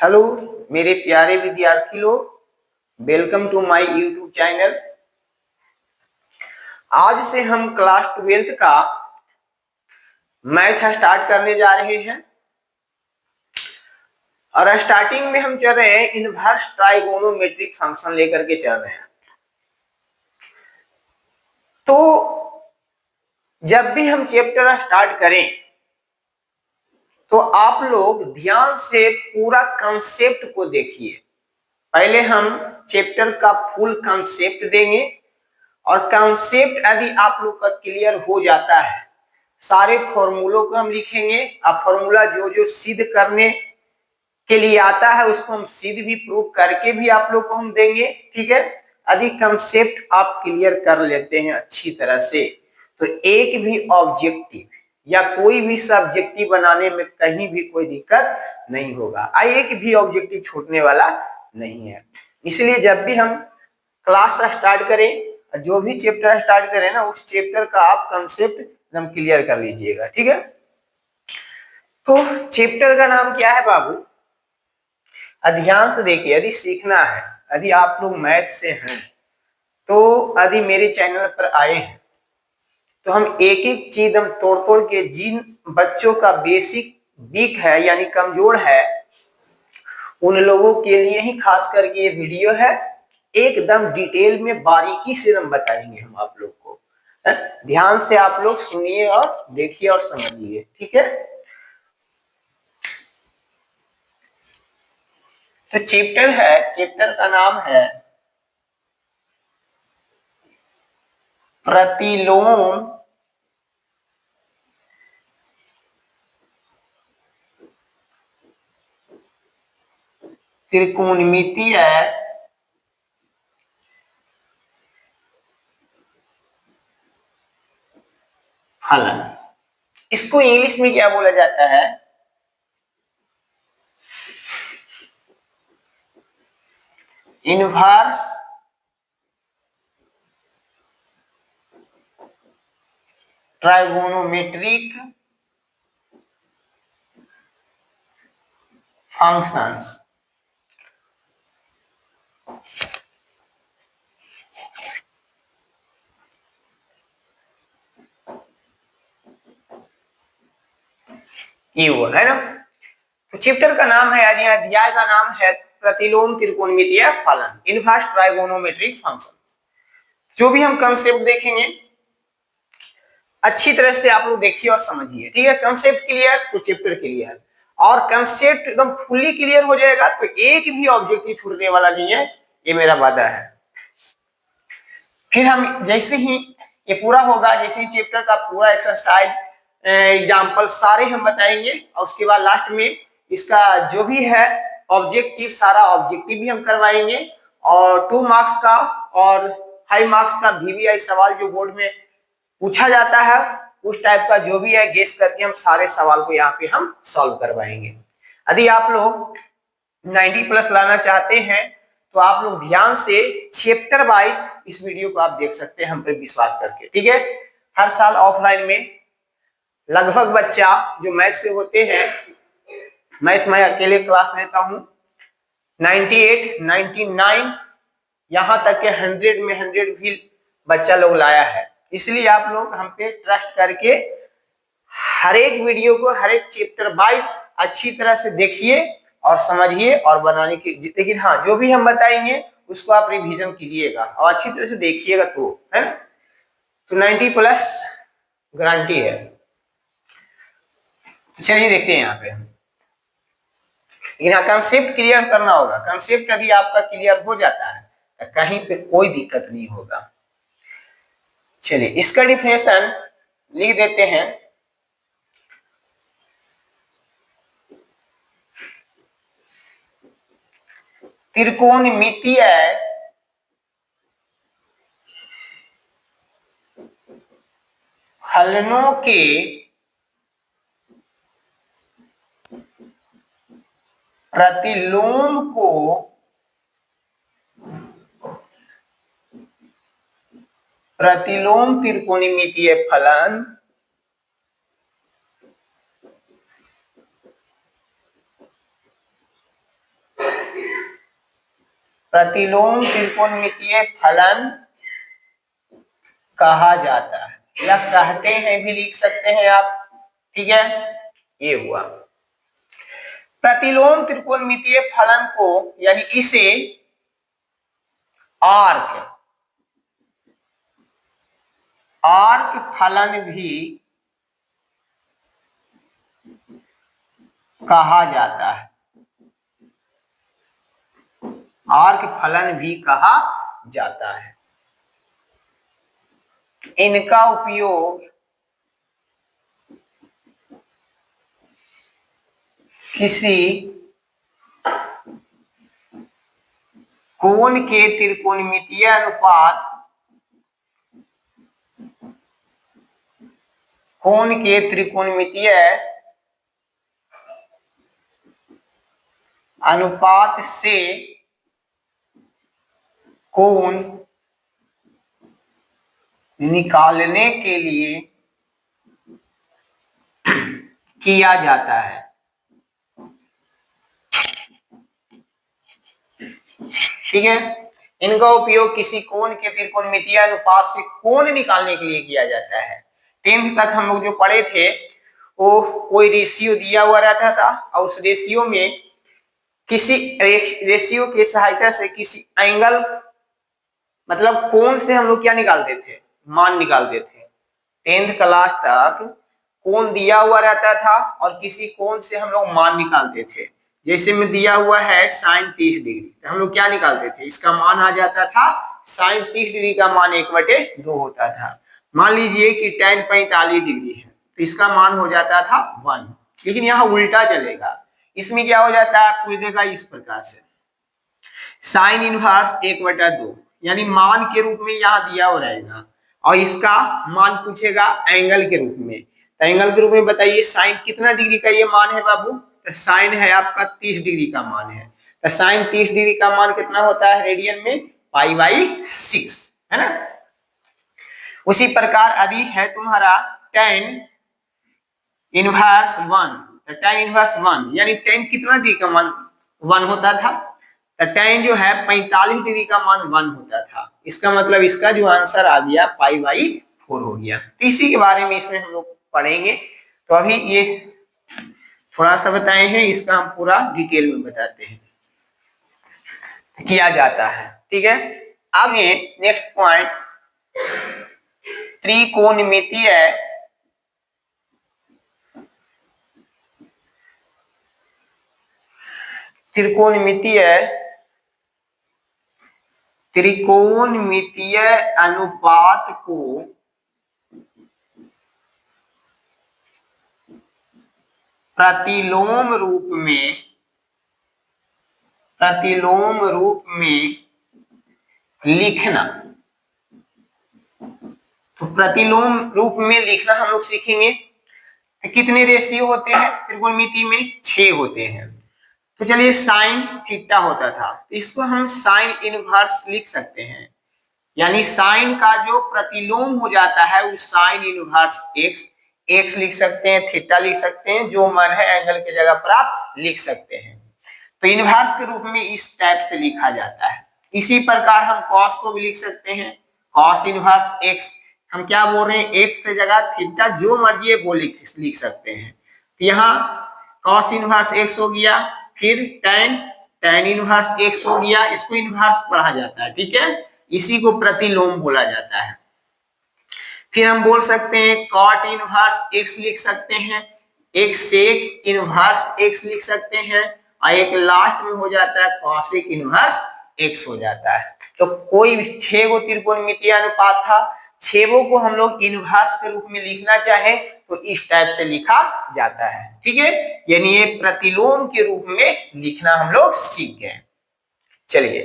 Hello मेरे प्यारे विद्यार्थी लोग, welcome to my YouTube channel. आज से हम क्लास 12th का मैथ स्टार्ट करने जा रहे हैं और स्टार्टिंग में हम चल रहे हैं इनवर्स ट्राइगोनोमेट्रिक फंक्शन लेकर के चल रहे हैं। तो जब भी हम चैप्टर स्टार्ट करें तो आप लोग ध्यान से पूरा कंसेप्ट को देखिए। पहले हम चैप्टर का फुल कंसेप्ट देंगे और कंसेप्ट यदि आप लोग का क्लियर हो जाता है, सारे फॉर्मूलों को हम लिखेंगे। अब फॉर्मूला जो जो सिद्ध करने के लिए आता है उसको हम सिद्ध भी प्रूव करके भी आप लोग को हम देंगे, ठीक है। यदि कंसेप्ट आप क्लियर कर लेते हैं अच्छी तरह से तो एक भी ऑब्जेक्टिव या कोई भी सब्जेक्टिव बनाने में कहीं भी कोई दिक्कत नहीं होगा। एक भी ऑब्जेक्टिव छूटने वाला नहीं है। इसलिए जब भी हम क्लास स्टार्ट करें, जो भी चैप्टर स्टार्ट करें ना, उस चैप्टर का आप कंसेप्ट एकदम क्लियर कर लीजिएगा, ठीक है। तो चैप्टर का नाम क्या है बाबू? ध्यान से देखिए, यदि सीखना है, यदि आप लोग मैथ से हैं तो यदि मेरे चैनल पर आए हैं तो हम एक एक चीज हम तोड़ तोड़ के, जिन बच्चों का बेसिक वीक है यानी कमजोर है, उन लोगों के लिए ही खास करके ये वीडियो है। एकदम डिटेल में बारीकी से हम बताएंगे हम आप लोग को। ध्यान से आप लोग सुनिए और देखिए और समझिए, ठीक है। तो चैप्टर का नाम है प्रतिलोम त्रिकोणमितीय फलन। इसको इंग्लिश में क्या बोला जाता है? Inverse trigonometric functions. ये वो है ना। तो चैप्टर का नाम है, यानी अध्याय का नाम है प्रतिलोम त्रिकोणमितीय फलन, इनवर्स ट्राइगोनोमेट्रिक फंक्शन। जो भी हम कंसेप्ट देखेंगे अच्छी तरह से आप लोग देखिए और समझिए, ठीक है। कंसेप्ट क्लियर तो चैप्टर क्लियर, और कंसेप्ट एकदम फुल्ली क्लियर हो जाएगा तो एक भी ऑब्जेक्टिव छूटने वाला नहीं है, ये मेरा वादा है। फिर हम जैसे ही ये पूरा होगा, जैसे ही चैप्टर का पूरा एक्सरसाइज एग्जाम्पल सारे हम बताएंगे और उसके बाद लास्ट में इसका जो भी है ऑब्जेक्टिव, सारा ऑब्जेक्टिव भी हम करवाएंगे। और 2 मार्क्स का और 5 मार्क्स का VVI सवाल जो बोर्ड में पूछा जाता है, उस टाइप का जो भी है गेस करके हम सारे सवाल को यहाँ पे हम सॉल्व करवाएंगे। यदि आप लोग 90+ लाना चाहते हैं तो आप लोग ध्यान से चैप्टर वाइज इस वीडियो को आप देख सकते हैं हम पे विश्वास करके, ठीक है। हर साल ऑफलाइन में लगभग बच्चा जो मैथ से होते हैं, मैथ मैं अकेले क्लास लेता हूं, 98, 99 यहाँ तक के 100 में 100 भी बच्चा लोग लाया है। इसलिए आप लोग हम पे ट्रस्ट करके हर एक वीडियो को, हर एक चैप्टर वाइज अच्छी तरह से देखिए और समझिए और बनाने की, लेकिन हाँ जो भी हम बताएंगे उसको आप रिवीजन कीजिएगा और अच्छी तरह से देखिएगा, तो है ना। तो 90+ गारंटी है। तो चलिए देखते हैं यहाँ पे, लेकिन हाँ कंसेप्ट क्लियर करना होगा। कंसेप्ट यदि आपका क्लियर हो जाता है तो कहीं पे कोई दिक्कत नहीं होगा। चलिए इसका डिफिनेशन लिख देते हैं। त्रिकोणमितीय फलनों के प्रतिलोम को प्रतिलोम त्रिकोणमितीय फलन प्रतिलोम त्रिकोणमितीय फलन कहा जाता है या कहते हैं भी लिख सकते हैं आप। ठीक है, ये हुआ प्रतिलोम त्रिकोणमितीय फलन को, यानी इसे आर्क फलन भी कहा जाता है, आर्क फलन भी कहा जाता है। इनका उपयोग किसी कोण के त्रिकोणमितीय अनुपात से कोण निकालने के लिए किया जाता है। ठीक है, इनका उपयोग किसी कोण के त्रिकोणमितीय अनुपात से कोण निकालने के लिए किया जाता है। 10th तक हम लोग जो पढ़े थे वो कोई रेशियो दिया हुआ रहता था और उस रेशियो में किसी रेशियो की सहायता से किसी एंगल मतलब कोण से हम लोग क्या निकालते थे, मान निकालते थे। 10th क्लास तक कोण दिया हुआ रहता था और किसी कोण से हम लोग मान निकालते थे। जैसे में दिया हुआ है sin 30 डिग्री, तो हम लोग क्या निकालते थे, इसका मान आ जाता था sin 30 डिग्री का मान 1/2 होता था। मान लीजिए कि tan 45 डिग्री है तो इसका मान हो जाता था 1। लेकिन यहाँ उल्टा चलेगा, इसमें क्या हो जाता है, आपको देगा इस प्रकार से साइन इनवर्स 1/2, यानी मान के रूप में यहाँ दिया हो रहेगा और इसका मान पूछेगा एंगल के रूप में। तो एंगल के रूप में बताइए साइन कितना डिग्री का ये मान है बाबू, तो साइन है आपका 30 डिग्री का मान है। तो साइन 30 डिग्री का मान कितना होता है रेडियन में, π/6, है ना। उसी प्रकार यदि है तुम्हारा tan इनवर्स 1, तो tan इनवर्स 1 यानी tan कितना डिग्री का मान 1 होता था, तो tan जो है 45 डिग्री का मान 1 होता था। इसका मतलब इसका जो आंसर आ गया π/4 हो गया। तो इसी के बारे में इसमें हम लोग पढ़ेंगे। तो अभी ये थोड़ा सा बताए हैं, इसका हम पूरा डिटेल में बताते हैं किया जाता है। ठीक है, आगे नेक्स्ट पॉइंट, त्रिकोणमितीय अनुपात को प्रतिलोम रूप में लिखना। तो प्रतिलोम रूप में लिखना हम लोग सीखेंगे। तो कितने रेशियो होते हैं त्रिकोणमिति में, 6 होते हैं। तो चलिए साइन थीटा होता था, तो इसको हम साइन इनवर्स लिख सकते हैं, यानी साइन का जो प्रतिलोम हो जाता है वो साइन इनवर्स एक्स लिख सकते हैं, थीटा लिख सकते हैं, जो मन है एंगल की जगह पर आप लिख सकते हैं। तो इनवर्स के रूप में इस टाइप से लिखा जाता है। इसी प्रकार हम कॉस को भी लिख सकते हैं, कॉस इनवर्स एक्स। हम क्या बोल रहे हैं, एक्स की जगह थीटा जो मर्जी है वो लिख सकते हैं। तो यहाँ कॉस इनवर्स एक्स हो गया, फिर tan इनवर्स एक्स हो गया, इसको इनवर्स पढ़ा जाता है। ठीक है, इसी को प्रतिलोम बोला जाता है। फिर हम बोल सकते हैं cot इनवर्स x लिख सकते हैं, एक सेक इनवर्स x लिख सकते हैं और एक लास्ट में हो जाता है cosec इनवर्स x हो जाता है। तो कोई 6 गो त्रिकोणमितीय अनुपात था, 6 को हम लोग इनवर्स के रूप में लिखना चाहे तो इस टाइप से लिखा जाता है। ठीक है, यानी ये प्रतिलोम के रूप में लिखना हम लोग सीख गए। चलिए,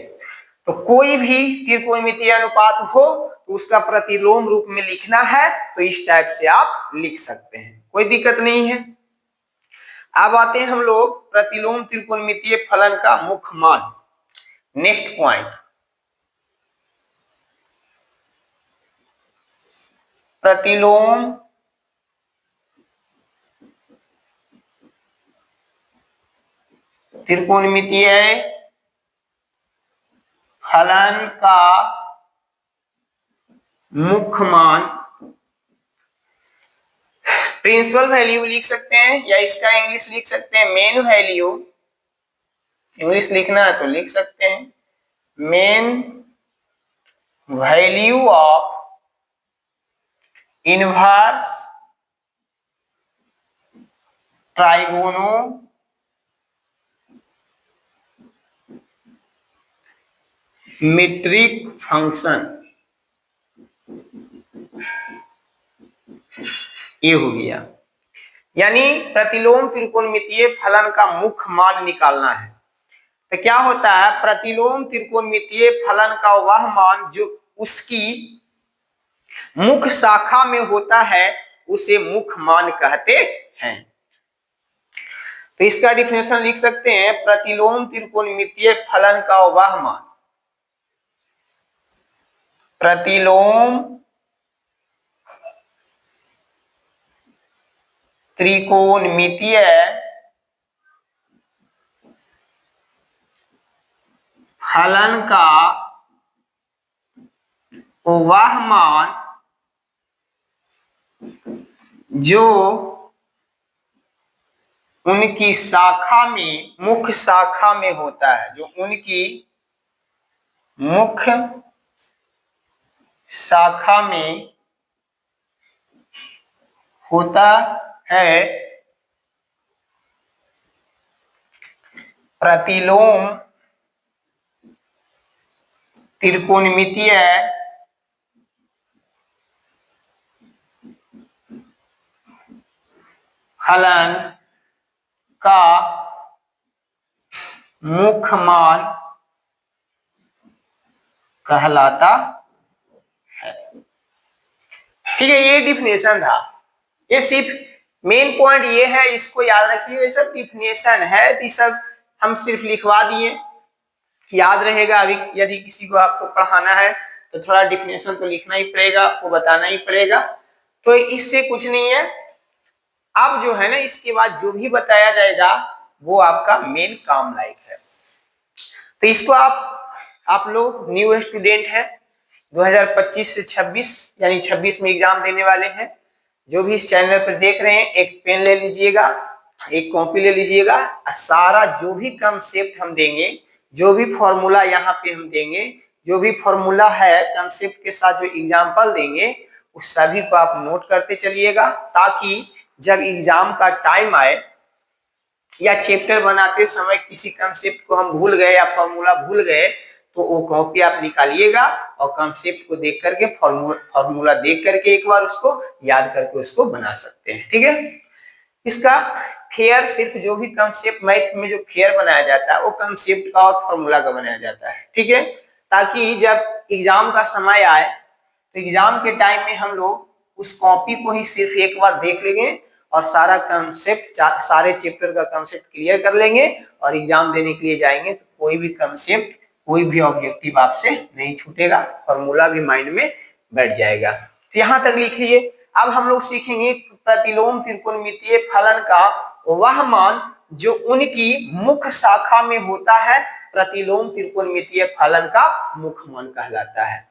तो कोई भी त्रिकोणमितीय अनुपात हो तो उसका प्रतिलोम रूप में लिखना है तो इस टाइप से आप लिख सकते हैं, कोई दिक्कत नहीं है। अब आते हैं हम लोग प्रतिलोम त्रिकोणमितीय फलन का मुख्य मान। नेक्स्ट पॉइंट, प्रतिलोम त्रिकोणमितीय फलन का मुख्य मान, प्रिंसिपल वैल्यू लिख सकते हैं या इसका इंग्लिश लिख सकते हैं मेन वैल्यू, इंग्लिश लिखना है तो लिख सकते हैं main value of inverse trigonometric function, ये हो गया। यानी प्रतिलोम त्रिकोणमितीय फलन का मुख्य मान निकालना है। तो क्या होता है, प्रतिलोम त्रिकोणमितीय फलन का वह मान जो उसकी मुख्य शाखा में होता है उसे मुख्य मान कहते हैं। तो इसका डिफिनेशन लिख सकते हैं, प्रतिलोम त्रिकोणमितीय फलन का वह मान, प्रतिलोम त्रिकोणमितीय फलन का वह मान जो उनकी शाखा में, मुख्य शाखा में होता है, जो उनकी मुख्य शाखा में होता है, प्रतिलोम त्रिकोणमितीय फलन का मुख्य मान कहलाता है। ठीक है, ये डिफिनेशन था। ये सिर्फ मेन पॉइंट ये है, इसको याद रखिए, ये सब डिफिनेशन है, तो सब हम सिर्फ लिखवा दिए, याद रहेगा। अभी यदि किसी को आपको पढ़ाना है तो थोड़ा डिफिनेशन तो लिखना ही पड़ेगा, आपको बताना ही पड़ेगा, तो इससे कुछ नहीं है। अब जो है ना, इसके बाद जो भी बताया जाएगा वो आपका मेन काम लायक है। तो इसको आप लोग न्यू स्टूडेंट हैं, 2025 से 26 यानी 26 में एग्जाम देने वाले हैं। जो भी इस चैनल पर देख रहे हैं, एक पेन ले लीजिएगा, एक कॉपी ले लीजिएगा, सारा जो भी कंसेप्ट हम देंगे, जो भी फॉर्मूला यहाँ पे हम देंगे, जो भी फॉर्मूला है कंसेप्ट के साथ जो एग्जाम्पल देंगे, उस सभी को आप नोट करते चलिएगा, ताकि जब एग्जाम का टाइम आए या चैप्टर बनाते समय किसी कंसेप्ट को हम भूल गए या फॉर्मूला भूल गए, तो वो कॉपी आप निकालिएगा और कंसेप्ट को देख करके, फॉर्मूला देख करके एक बार उसको याद करके उसको बना सकते हैं। ठीक है, इसका फेयर सिर्फ जो भी कंसेप्ट मैथ में जो फेयर बनाया जाता है वो कंसेप्ट का और फॉर्मूला का बनाया जाता है। ठीक है, ताकि जब एग्जाम का समय आए तो एग्जाम के टाइम में हम लोग उस कॉपी को ही सिर्फ एक बार देख लेंगे और सारा कंसेप्ट, सारे चैप्टर का कंसेप्ट क्लियर कर लेंगे और एग्जाम देने के लिए जाएंगे तो कोई भी कंसेप्ट, कोई भी ऑब्जेक्टिव आपसे नहीं छूटेगा, फॉर्मूला भी माइंड में बैठ जाएगा। तो यहाँ तक लिखिए। अब हम लोग सीखेंगे प्रतिलोम त्रिकोणमितीय फलन का वह मान जो उनकी मुख्य शाखा में होता है, प्रतिलोम त्रिकोणमितीय फलन का मुख्य मान कहलाता है।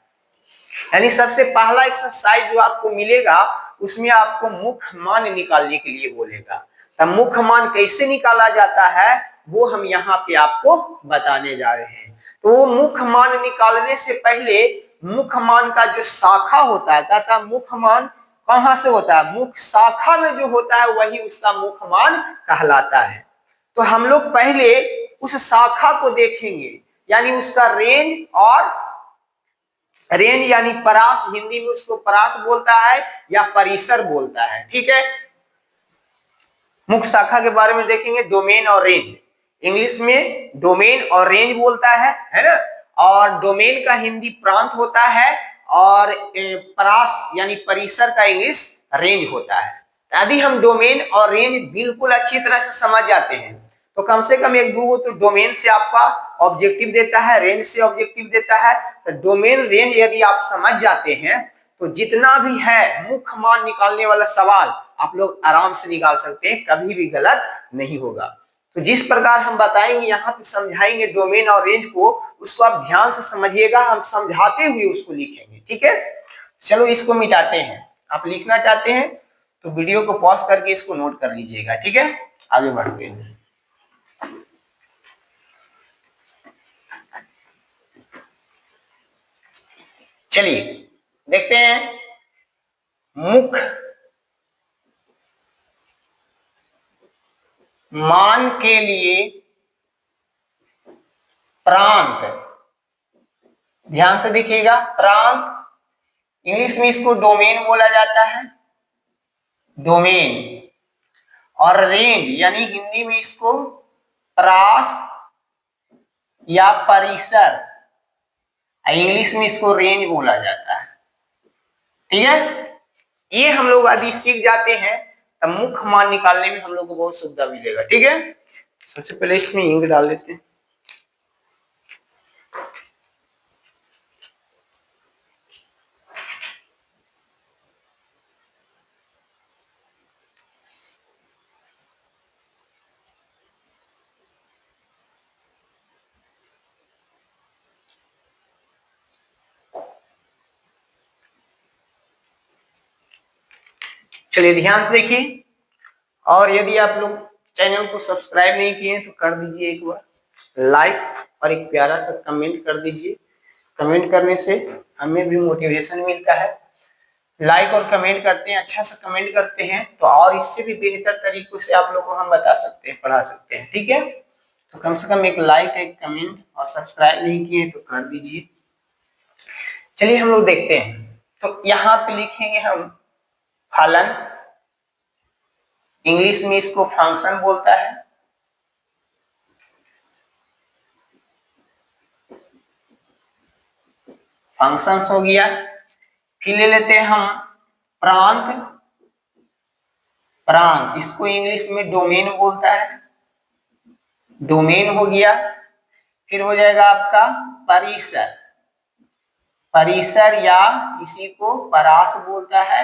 यानी सबसे पहला एक्सरसाइज जो आपको मिलेगा उसमें आपको मुख्य मान निकालने के लिए बोलेगा। तब मुख्य मान कैसे निकाला जाता है वो हम यहाँ पे आपको बताने जा रहे हैं। तो वो मुख्य मान निकालने से पहले मुख्य मान का जो शाखा होता है, तथा मुख्य मान कहां से होता है, मुख्य शाखा में जो होता है वही उसका मुख्य मान कहलाता है। तो हम लोग पहले उस शाखा को देखेंगे, यानी उसका रेंज, और रेंज यानी परास, हिंदी में उसको परास बोलता है या परिसर बोलता है। ठीक है, मुख्य शाखा के बारे में देखेंगे, डोमेन और रेंज। इंग्लिश में डोमेन और रेंज बोलता है ना, और डोमेन का हिंदी प्रांत होता है और परास यानी परिसर का इंग्लिश रेंज होता है। यदि हम डोमेन और रेंज बिल्कुल अच्छी तरह से समझ जाते हैं तो कम से कम एक दो तो डोमेन से आपका ऑब्जेक्टिव देता है, रेंज से ऑब्जेक्टिव देता है। तो डोमेन रेंज यदि आप समझ जाते हैं तो जितना भी है मुख्य मान निकालने वाला सवाल आप लोग आराम से निकाल सकते हैं, कभी भी गलत नहीं होगा। तो जिस प्रकार हम बताएंगे यहाँ पे समझाएंगे डोमेन और रेंज को, उसको आप ध्यान से समझिएगा, हम समझाते हुए उसको लिखेंगे, ठीक है। चलो इसको मिटाते हैं। आप लिखना चाहते हैं तो वीडियो को पॉज करके इसको नोट कर लीजिएगा, ठीक है। आगे बढ़ते हैं। चलिए देखते हैं। मुख मान के लिए प्रांत, ध्यान से देखिएगा, प्रांत इंग्लिश में इसको डोमेन बोला जाता है, डोमेन। और रेंज यानी हिंदी में इसको प्रास या परिसर, इंग्लिश में इसको रेंज बोला जाता है, ठीक है। ये हम लोग यदि सीख जाते हैं तब मुख्य मान निकालने में हम लोग को बहुत सुविधा मिलेगा, ठीक है। सबसे पहले इसमें इंक डाल देते हैं। चलिए ध्यान से देखिए, और यदि आप लोग चैनल को सब्सक्राइब नहीं किए तो कर दीजिए, एक बार लाइक और एक प्यारा सा कमेंट कर दीजिए। कमेंट करने से हमें भी मोटिवेशन मिलता है। लाइक और कमेंट करते हैं, अच्छा सा कमेंट करते हैं तो और इससे भी बेहतर तरीकों से आप लोगों को हम बता सकते हैं, पढ़ा सकते हैं, ठीक है। तो कम से कम एक लाइक, एक कमेंट, और सब्सक्राइब नहीं किए तो कर दीजिए। चलिए हम लोग देखते हैं। तो यहाँ पे लिखेंगे हम फलन, इंग्लिश में इसको फंक्शन बोलता है। फंक्शंस हो गया। फिर ले लेते हैं हम प्रांत, प्रांत इसको इंग्लिश में डोमेन बोलता है, डोमेन हो गया। फिर हो जाएगा आपका परिसर, परिसर या इसी को परास बोलता है,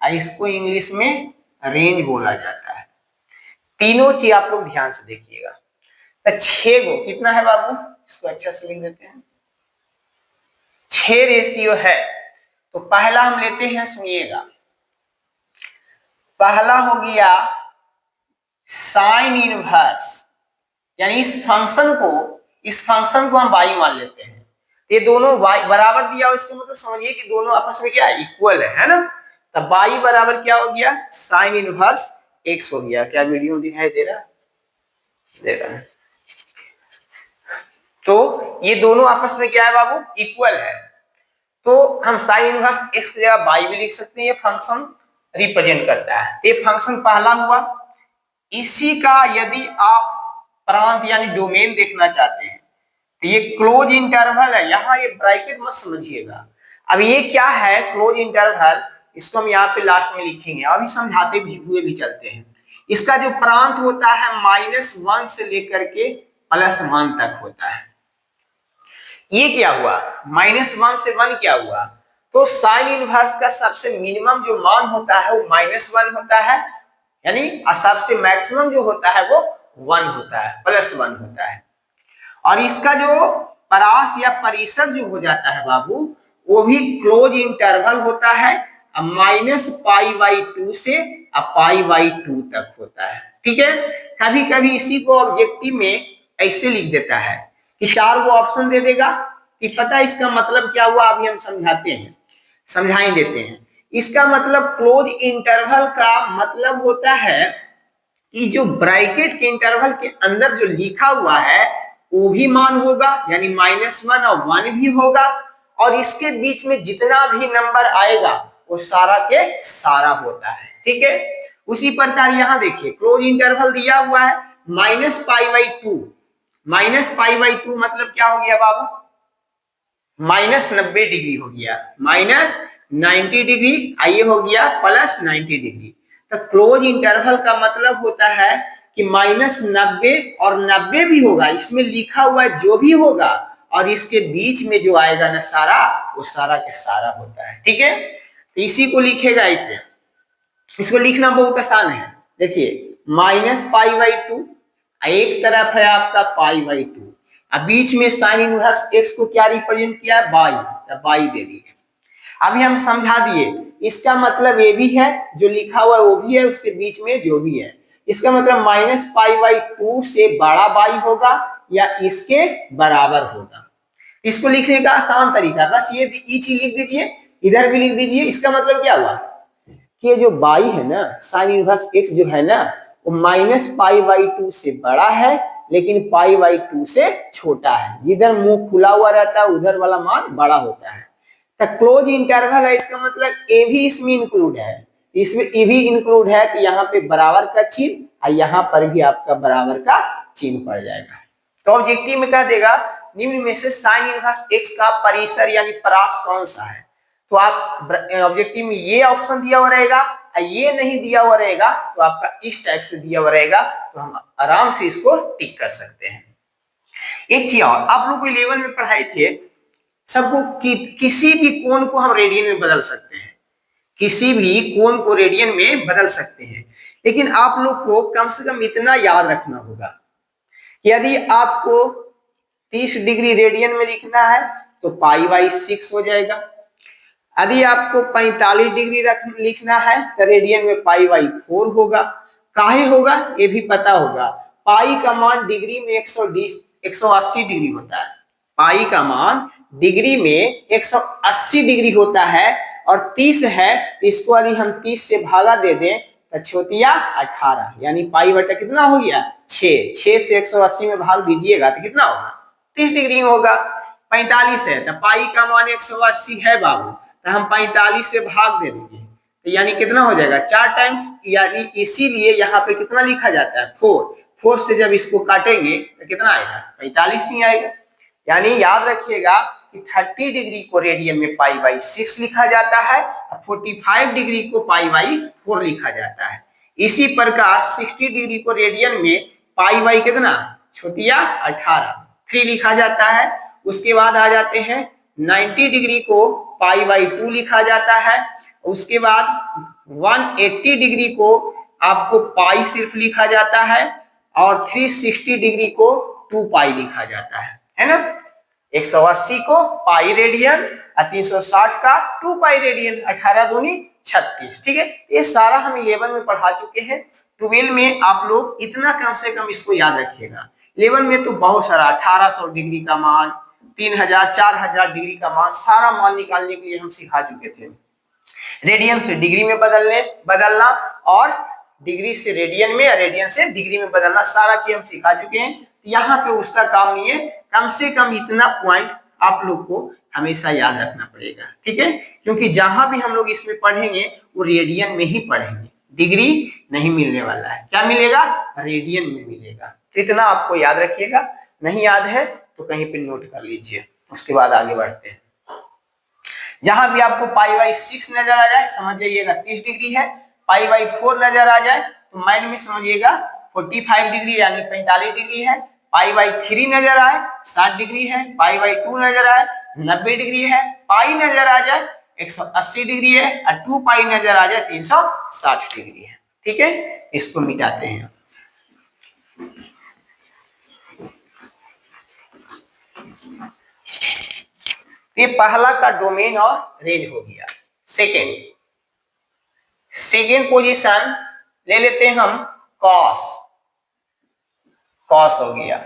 और इसको इंग्लिश में रेंज बोला जाता है। तीनों चीज आप लोग ध्यान से देखिएगा। तो 6 गो कितना है बाबू, इसको अच्छा से लिख देते हैं, 6 रेशियो है। तो पहला हम लेते हैं, सुनिएगा, पहला हो गया साइन इनवर्स, यानी इस फंक्शन को हम वाई मान लेते हैं। ये दोनों वाई बराबर दिया हो, इसका मतलब समझिए कि दोनों आपस में क्या इक्वल है ना। तब वाई बराबर क्या हो गया, साइन इनवर्स x हो गया। क्या वीडियो दिखाई दे रहा है? तो ये दोनों आपस में क्या है बाबू, इक्वल है। तो हम साइन इनवर्स x की जगह बाई भी लिख सकते हैं, ये फंक्शन रिप्रेजेंट करता है। ये फंक्शन पहला हुआ। इसी का यदि आप प्रांत यानी डोमेन देखना चाहते हैं तो ये क्लोज इंटरवल है, यहाँ ये ब्रैकेट मत समझिएगा। अब ये क्या है क्लोज इंटरवल, इसको हम यहाँ पे लास्ट में लिखेंगे, अभी समझाते भी हुए भी चलते हैं। इसका जो प्रांत होता है -1 से लेकर के +1 तक होता है। ये क्या हुआ, -1 से 1 क्या हुआ, तो साइन इनवर्स का सबसे मिनिमम जो मान होता है वो -1 होता है, यानी सबसे मैक्सिमम जो होता है वो 1 होता है, +1 होता है। और इसका जो परास या परिसर जो हो जाता है बाबू, वो भी क्लोज इंटरवल होता है, -π/2 से π/2 तक होता है, ठीक है। कभी कभी इसी को ऑब्जेक्टिव में ऐसे लिख देता है कि 4 गो ऑप्शन दे देगा कि पता इसका मतलब क्या हुआ, अभी हम समझाते हैं, समझाई देते हैं। इसका मतलब क्लोज इंटरवल का मतलब होता है कि जो ब्रैकेट के इंटरवल के अंदर जो लिखा हुआ है वो भी मान होगा, यानी -1 और 1 भी होगा, और इसके बीच में जितना भी नंबर आएगा वो सारा के सारा होता है, ठीक है। उसी प्रकार यहाँ देखिए क्लोज इंटरवल दिया हुआ है -π/2, -π/2 मतलब क्या हो गया बाबू, -90 डिग्री हो गया, -90 डिग्री, आइए हो गया +90 डिग्री। तो क्लोज इंटरवल का मतलब होता है कि -90 और 90 भी होगा, इसमें लिखा हुआ जो भी होगा, और इसके बीच में जो आएगा ना सारा, वो सारा के सारा होता है, ठीक है। तो इसी को लिखेगा इसे, इसको लिखना बहुत आसान है। देखिए -π/2, एक तरफ है आपका π/2, अब बीच में साइन इनवर्स एक्स को क्या रिप्रेजेंट किया है, बाई, बाई दे दी है। अभी हम समझा दिए, इसका मतलब ये भी है, जो लिखा हुआ है वो भी है, उसके बीच में जो भी है, इसका मतलब -π/2 से बड़ा बाई होगा या इसके बराबर होगा। इसको लिखने का आसान तरीका, बस ये चीज लिख दीजिए, इधर भी लिख दीजिए। इसका मतलब क्या हुआ कि ये जो बाई है ना, साइन इनवर्स एक्स जो है ना, वो -π/2 से बड़ा है लेकिन π/2 से छोटा है। जिधर मुंह खुला हुआ रहता है उधर वाला मान बड़ा होता है। तो क्लोज इंटरवल है, इसका मतलब ए भी इसमें इंक्लूड है, इसमें ए भी इंक्लूड है कि यहाँ पे बराबर का चिन्ह और यहाँ पर भी आपका बराबर का चिन्ह पड़ जाएगा। तो ऑब्जेक्टिव में क्या देगा, निम्न में से साइन इनवर्स एक्स का परिसर यानी परास कौन सा है। तो आप ऑब्जेक्टिव में ये ऑप्शन दिया हुआ रहेगा, ये नहीं दिया हुआ रहेगा तो आपका इस टाइप से दिया हुआ रहेगा, तो हम आराम से इसको टिक कर सकते हैं। एक चीज और, आप लोग को 11 में पढ़ाए थे सबको किसी भी कोण को हम रेडियन में बदल सकते हैं, किसी भी कोण को रेडियन में बदल सकते हैं। लेकिन आप लोग को कम से कम इतना याद रखना होगा कि यदि आपको 30 डिग्री रेडियन में लिखना है तो π/6 हो जाएगा। यदि आपको 45 डिग्री लिखना है तो रेडियन में π/4 होगा। काहे होगा ये भी पता होगा, पाई का मान डिग्री में 180 डिग्री होता है, पाई का मान डिग्री में 180 डिग्री होता है और 30 है, तो इसको यदि हम 30 से भागा दे दें तो छोटिया 18, यानी पाई बटा कितना हो गया 6, 6 से 180 में भाग दीजिएगा तो कितना होगा 30 डिग्री होगा। 45 है तो पाई का मान 180 है बाबू, तो हम 45 से भाग दे देंगे तो यानी कितना हो जाएगा 4 टाइम्स, यानी इसीलिए यहाँ पे कितना लिखा जाता है 4 से जब इसको काटेंगे तो कितना आएगा 45 ही आएगा। यानी याद रखिएगा कि 30 डिग्री को रेडियन में π/6 लिखा जाता है और 45 डिग्री को π/4 लिखा जाता है। इसी प्रकार 60 डिग्री को रेडियन में π/ कितना छोटिया 18 3 लिखा जाता है। उसके बाद आ जाते हैं 90 डिग्री को π/2 लिखा जाता है। उसके बाद 180 डिग्री को आपको पाई सिर्फ लिखा जाता है और 360 डिग्री को 2 पाई लिखा जाता है ना। 180 को पाई रेडियन और 360 का 2 पाई रेडियन, 18 दूनी 36। ठीक है, ये सारा हम 11 में पढ़ा चुके हैं। 12 में आप लोग इतना कम से कम इसको याद रखिएगा। 11 में तो बहुत सारा 1800 डिग्री का मान, 3000 4000 डिग्री का मान, सारा मान निकालने के लिए हम सिखा चुके थे। रेडियन से डिग्री में बदलना और डिग्री से रेडियन में, रेडियन से डिग्री में बदलना, सारा चीज हम सिखा चुके हैं। यहाँ पे उसका काम नहीं है, कम से कम इतना पॉइंट आप लोग को हमेशा याद रखना पड़ेगा। ठीक है, क्योंकि जहां भी हम लोग इसमें पढ़ेंगे वो रेडियन में ही पढ़ेंगे, डिग्री नहीं मिलने वाला है। क्या मिलेगा, रेडियन में मिलेगा। तो इतना आपको याद रखिएगा, नहीं याद है तो कहीं पे नोट कर लीजिए। उसके बाद आगे बढ़ते हैं। जहां भी आपको π/6 नजर आ जाए समझ जाइएगा 30 डिग्री है, π/4 नजर आ जाए तो माइंड में समझिएगा 45 डिग्री यानी 45 डिग्री है, π/3 नजर आए 60 डिग्री है, π/2 नजर आए 90 डिग्री है, पाई नजर आ जाए 180 डिग्री है और 2 पाई नजर आ जाए 360 डिग्री है। ठीक है, इसको मिटाते हैं। ये पहला का डोमेन और रेंज हो गया। सेकेंड पोजीशन ले लेते हैं हम कॉस हो गया।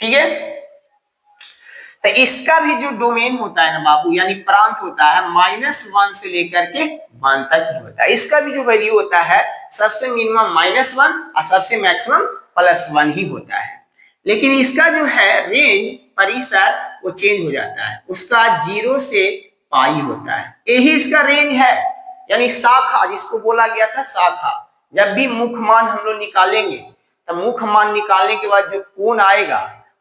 ठीक है, तो इसका भी जो डोमेन होता है ना बाबू, यानी प्रांत होता है -1 से लेकर के 1 तक ही होता है। इसका भी जो वैल्यू होता है सबसे मिनिमम -1 और सबसे मैक्सिमम +1 ही होता है। लेकिन इसका जो है रेंज, परिसर, वो चेंज हो जाता है। उसका 0 से पाई होता है, यही इसका रेंज है। यानी शाखा जिसको बोला गया था शाखा, जब भी मुख्य मान हम लोग निकालेंगे तो मुख्य मान निकालने के बाद जो कोण आएगा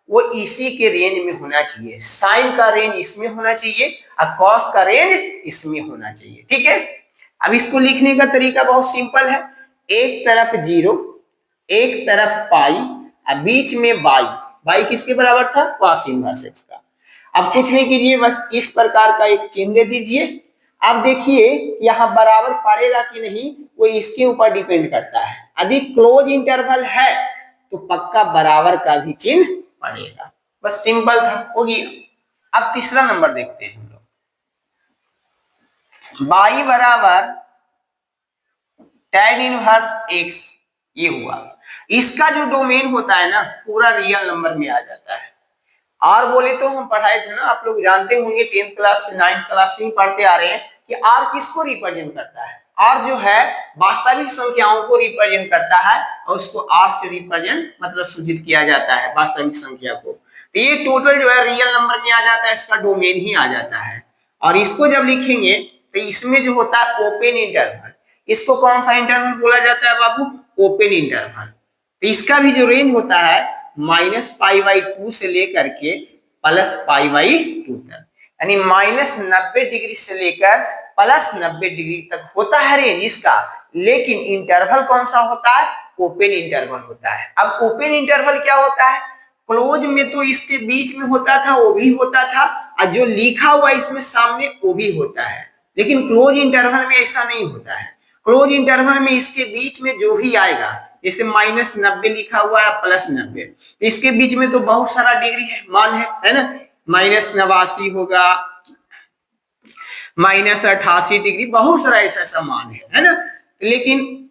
वो इसी के रेंज में होना चाहिए। साइन का रेंज इसमें होना चाहिए और कॉस का रेंज इसमें होना चाहिए। ठीक है, अब इसको लिखने का तरीका बहुत सिंपल है। एक तरफ 0, एक तरफ पाई और बीच में बाई किसके बराबर था, कॉस इनवर्स एक्स का। अब कुछ नहीं कीजिए, बस इस प्रकार का एक चिन्ह दे दीजिए। अब देखिए यहाँ बराबर पड़ेगा कि नहीं वो इसके ऊपर डिपेंड करता है। यदि क्लोज इंटरवल है तो पक्का बराबर का भी चिन्ह पड़ेगा। बस सिंपल था, हो गया। अब तीसरा नंबर देखते हैं हम लोग। y बराबर tan इनवर्स x, ये हुआ। इसका जो डोमेन होता है ना पूरा रियल नंबर में आ जाता है। आर बोले तो हम पढ़ाए थे ना, आप लोग जानते होंगे 10th क्लास से 9th क्लास में पढ़ते आ रहे हैं कि आर किसको रिप्रेजेंट करता है। आर जो है वास्तविक संख्याओं को रिप्रेजेंट करता है और उसको आर से रिप्रेजेंट मतलब सूचित किया जाता है वास्तविक संख्या को। तो ये टोटल जो है रियल नंबर में आ जाता है, इसका डोमेन ही आ जाता है। और इसको जब लिखेंगे तो इसमें जो होता है ओपन इंटरवल, इसको कौन सा इंटरवल बोला जाता है बाबू? Open interval. तो इसका भी जो रेंज होता है -π/2 से लेकर के +π/2 तक, यानी -90 डिग्री से लेकर +90 डिग्री तक होता है रेंज इसका। लेकिन इंटरवल कौन सा होता है? ओपन इंटरवल होता है। अब ओपन इंटरवल क्या होता है? क्लोज में तो इसके बीच में होता था, वो भी होता था, और जो लिखा हुआ इसमें सामने वो भी होता है। लेकिन क्लोज इंटरवल में ऐसा नहीं होता है। क्लोज इंटरवल में इसके बीच में जो भी आएगा, जैसे -90 लिखा हुआ है +90, इसके बीच में तो बहुत सारा डिग्री है, मान है ना, -89 होगा, -88 डिग्री, बहुत सारा ऐसा मान है ना। लेकिन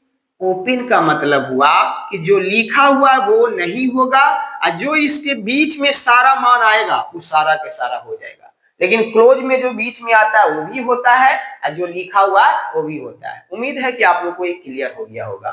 ओपन का मतलब हुआ कि जो लिखा हुआ वो नहीं होगा और जो इसके बीच में सारा मान आएगा वो सारा के सारा हो जाएगा। लेकिन क्लोज में जो बीच में आता है वो भी होता है और जो लिखा हुआ वो भी होता है। उम्मीद है कि आप लोग को ये क्लियर हो गया होगा।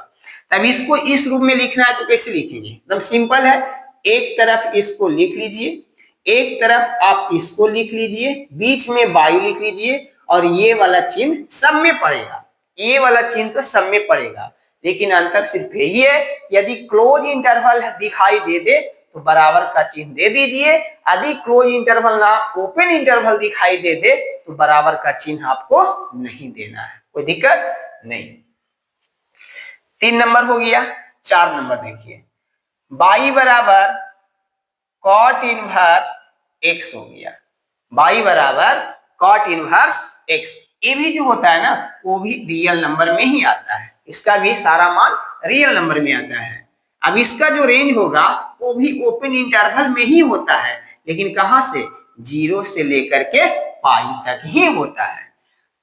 तब इसको इस रूप में लिखना है तो कैसे लिखेंगे? एकदम सिंपल है, एक तरफ इसको लिख लीजिए, एक तरफ आप इसको लिख लीजिए, बीच में बाई लिख लीजिए और ये वाला चिन्ह सब में पड़ेगा। ये वाला चिन्ह तो सब में पड़ेगा, लेकिन अंतर सिर्फ यही है, यदि क्लोज इंटरवल दिखाई दे दे तो बराबर का चिन्ह दे दीजिए, यदि क्लोज इंटरवल ना ओपन इंटरवल दिखाई दे दे तो बराबर का चिन्ह आपको नहीं देना है, कोई दिक्कत नहीं। 3 नंबर हो गया। 4 नंबर देखिए, y बराबर cot इनवर्स x हो गया। y बराबर cot इनवर्स x, ये भी जो होता है ना वो भी रियल नंबर में ही आता है, इसका भी सारा मान रियल नंबर में आता है। अब इसका जो रेंज होगा वो भी ओपन इंटरवल में ही होता है, लेकिन कहां से? 0 से लेकर के पाई तक ही होता है।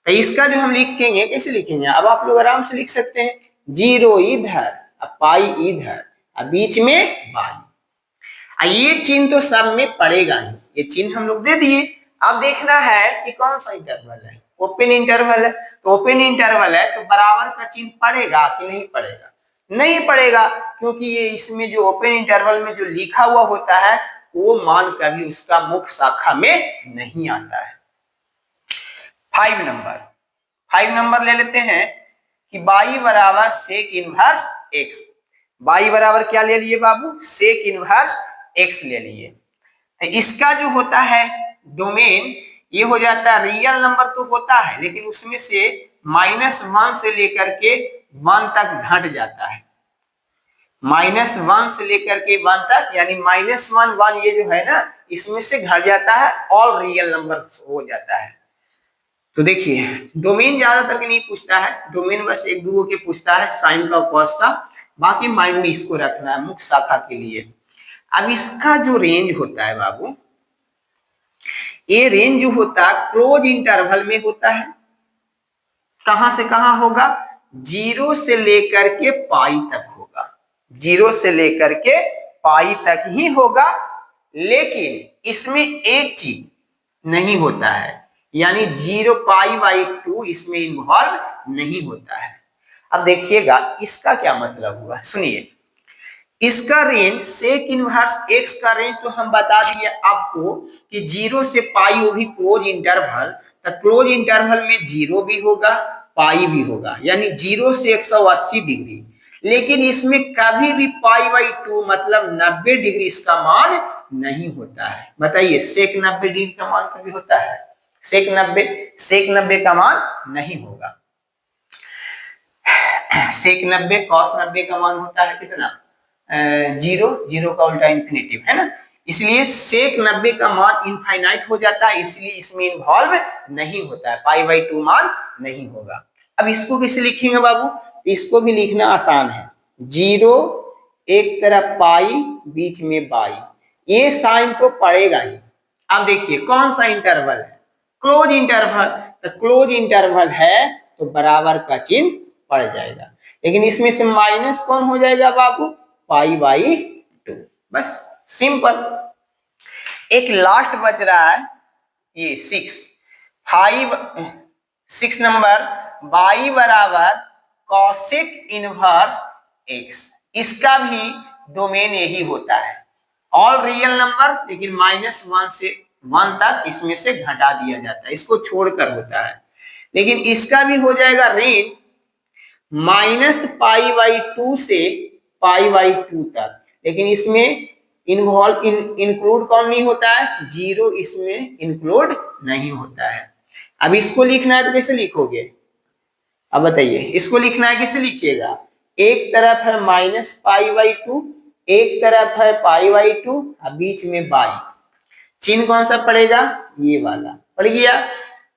तो इसका जो हम लिखेंगे कैसे लिखेंगे? अब आप लोग आराम से लिख सकते हैं, 0 इधर और पाई इधर और बीच में बाई। ये चिन्ह तो सब में पड़ेगा ही, ये चिन्ह हम लोग दे दिए। अब देखना है कि कौन सा इंटरवल है, ओपन इंटरवल है। तो ओपन इंटरवल है तो बराबर का चिन्ह पड़ेगा कि नहीं पड़ेगा? नहीं पड़ेगा, क्योंकि ये इसमें जो ओपन इंटरवल में जो लिखा हुआ होता है वो मान कभी उसका मुख्य शाखा में नहीं आता है। 5 नंबर ले लेते हैं कि y बराबर सेक इनवर्स x। y बराबर क्या ले लिए बाबू? सेक इनवर्स x ले लिए। तो इसका जो होता है डोमेन ये हो जाता है, रियल नंबर तो होता है लेकिन उसमें से -1 से लेकर के 1 तक घट जाता है। -1 से लेकर के 1 तक, यानी -1 1 ये जो है ना इसमें से घट जाता है, ऑल रियल नंबर हो जाता है। तो देखिए डोमेन ज्यादातर के नहीं पूछता है, डोमेन बस 1-2 के पूछता है, साइन का कॉस का, बाकी माइंड में इसको रखना है मुख्य शाखा के लिए। अब इसका जो रेंज होता है बाबू, ये रेंज जो होता है क्लोज इंटरवल में होता है। कहां से कहां होगा? 0 से लेकर के पाई तक होगा, 0 से लेकर के पाई तक ही होगा। लेकिन इसमें एक चीज नहीं होता है, यानी 0π/2 इसमें इन्वॉल्व नहीं होता है। अब देखिएगा इसका क्या मतलब हुआ, सुनिए। इसका रेंज सेक इनवर्स x का रेंज तो हम बता दिए आपको कि 0 से पाई, वो भी क्लोज इंटरवल। तो क्लोज इंटरवल में 0 भी होगा पाई भी होगा, यानी 0 से 180 डिग्री। लेकिन इसमें कभी भी π/2 मतलब 90 डिग्री इसका मान नहीं होता है। बताइए सेक 90 डिग्री का मान कभी होता है? सेक 90 का मान नहीं होगा। सेक 90 कॉस 90 का मान होता है कितना? 0 का उल्टा इंफिनिटिव है ना, इसलिए सेक 90 का मान इनफाइनाइट हो जाता है, इसलिए इसमें इन्वॉल्व नहीं होता है, π/2 मान नहीं होगा। अब इसको कैसे लिखेंगे बाबू? इसको भी लिखना आसान है, 0 एक तरफ पाई बीच में बाई, ये साइन तो पड़ेगा ही। अब देखिए कौन सा इंटरवल है, क्लोज इंटरवल, तो क्लोज इंटरवल है तो बराबर का चिन्ह पड़ जाएगा, लेकिन इसमें से माइनस कौन हो जाएगा बाबू, π/2। बस सिंपल। एक लास्ट बच रहा है ये 6 नंबर, y बराबर कॉसेक इनवर्स x। इसका भी डोमेन यही होता है, ऑल रियल नंबर, लेकिन -1 से 1 तक इसमें से घटा दिया जाता है, इसको छोड़कर होता है। लेकिन इसका भी हो जाएगा रेंज -π/2 से π/2 तक, लेकिन इसमें इन्वॉल्व इंक्लूड कौन नहीं होता है, जीरो इसमें इंक्लूड नहीं होता है। अब इसको लिखना है तो कैसे लिखोगे, अब बताइए, इसको लिखना है कैसे लिखिएगा, एक तरफ है -π/2, एक तरफ है π/2, और बीच में बाई, चिन्ह कौन सा पड़ेगा, ये वाला पड़ गया।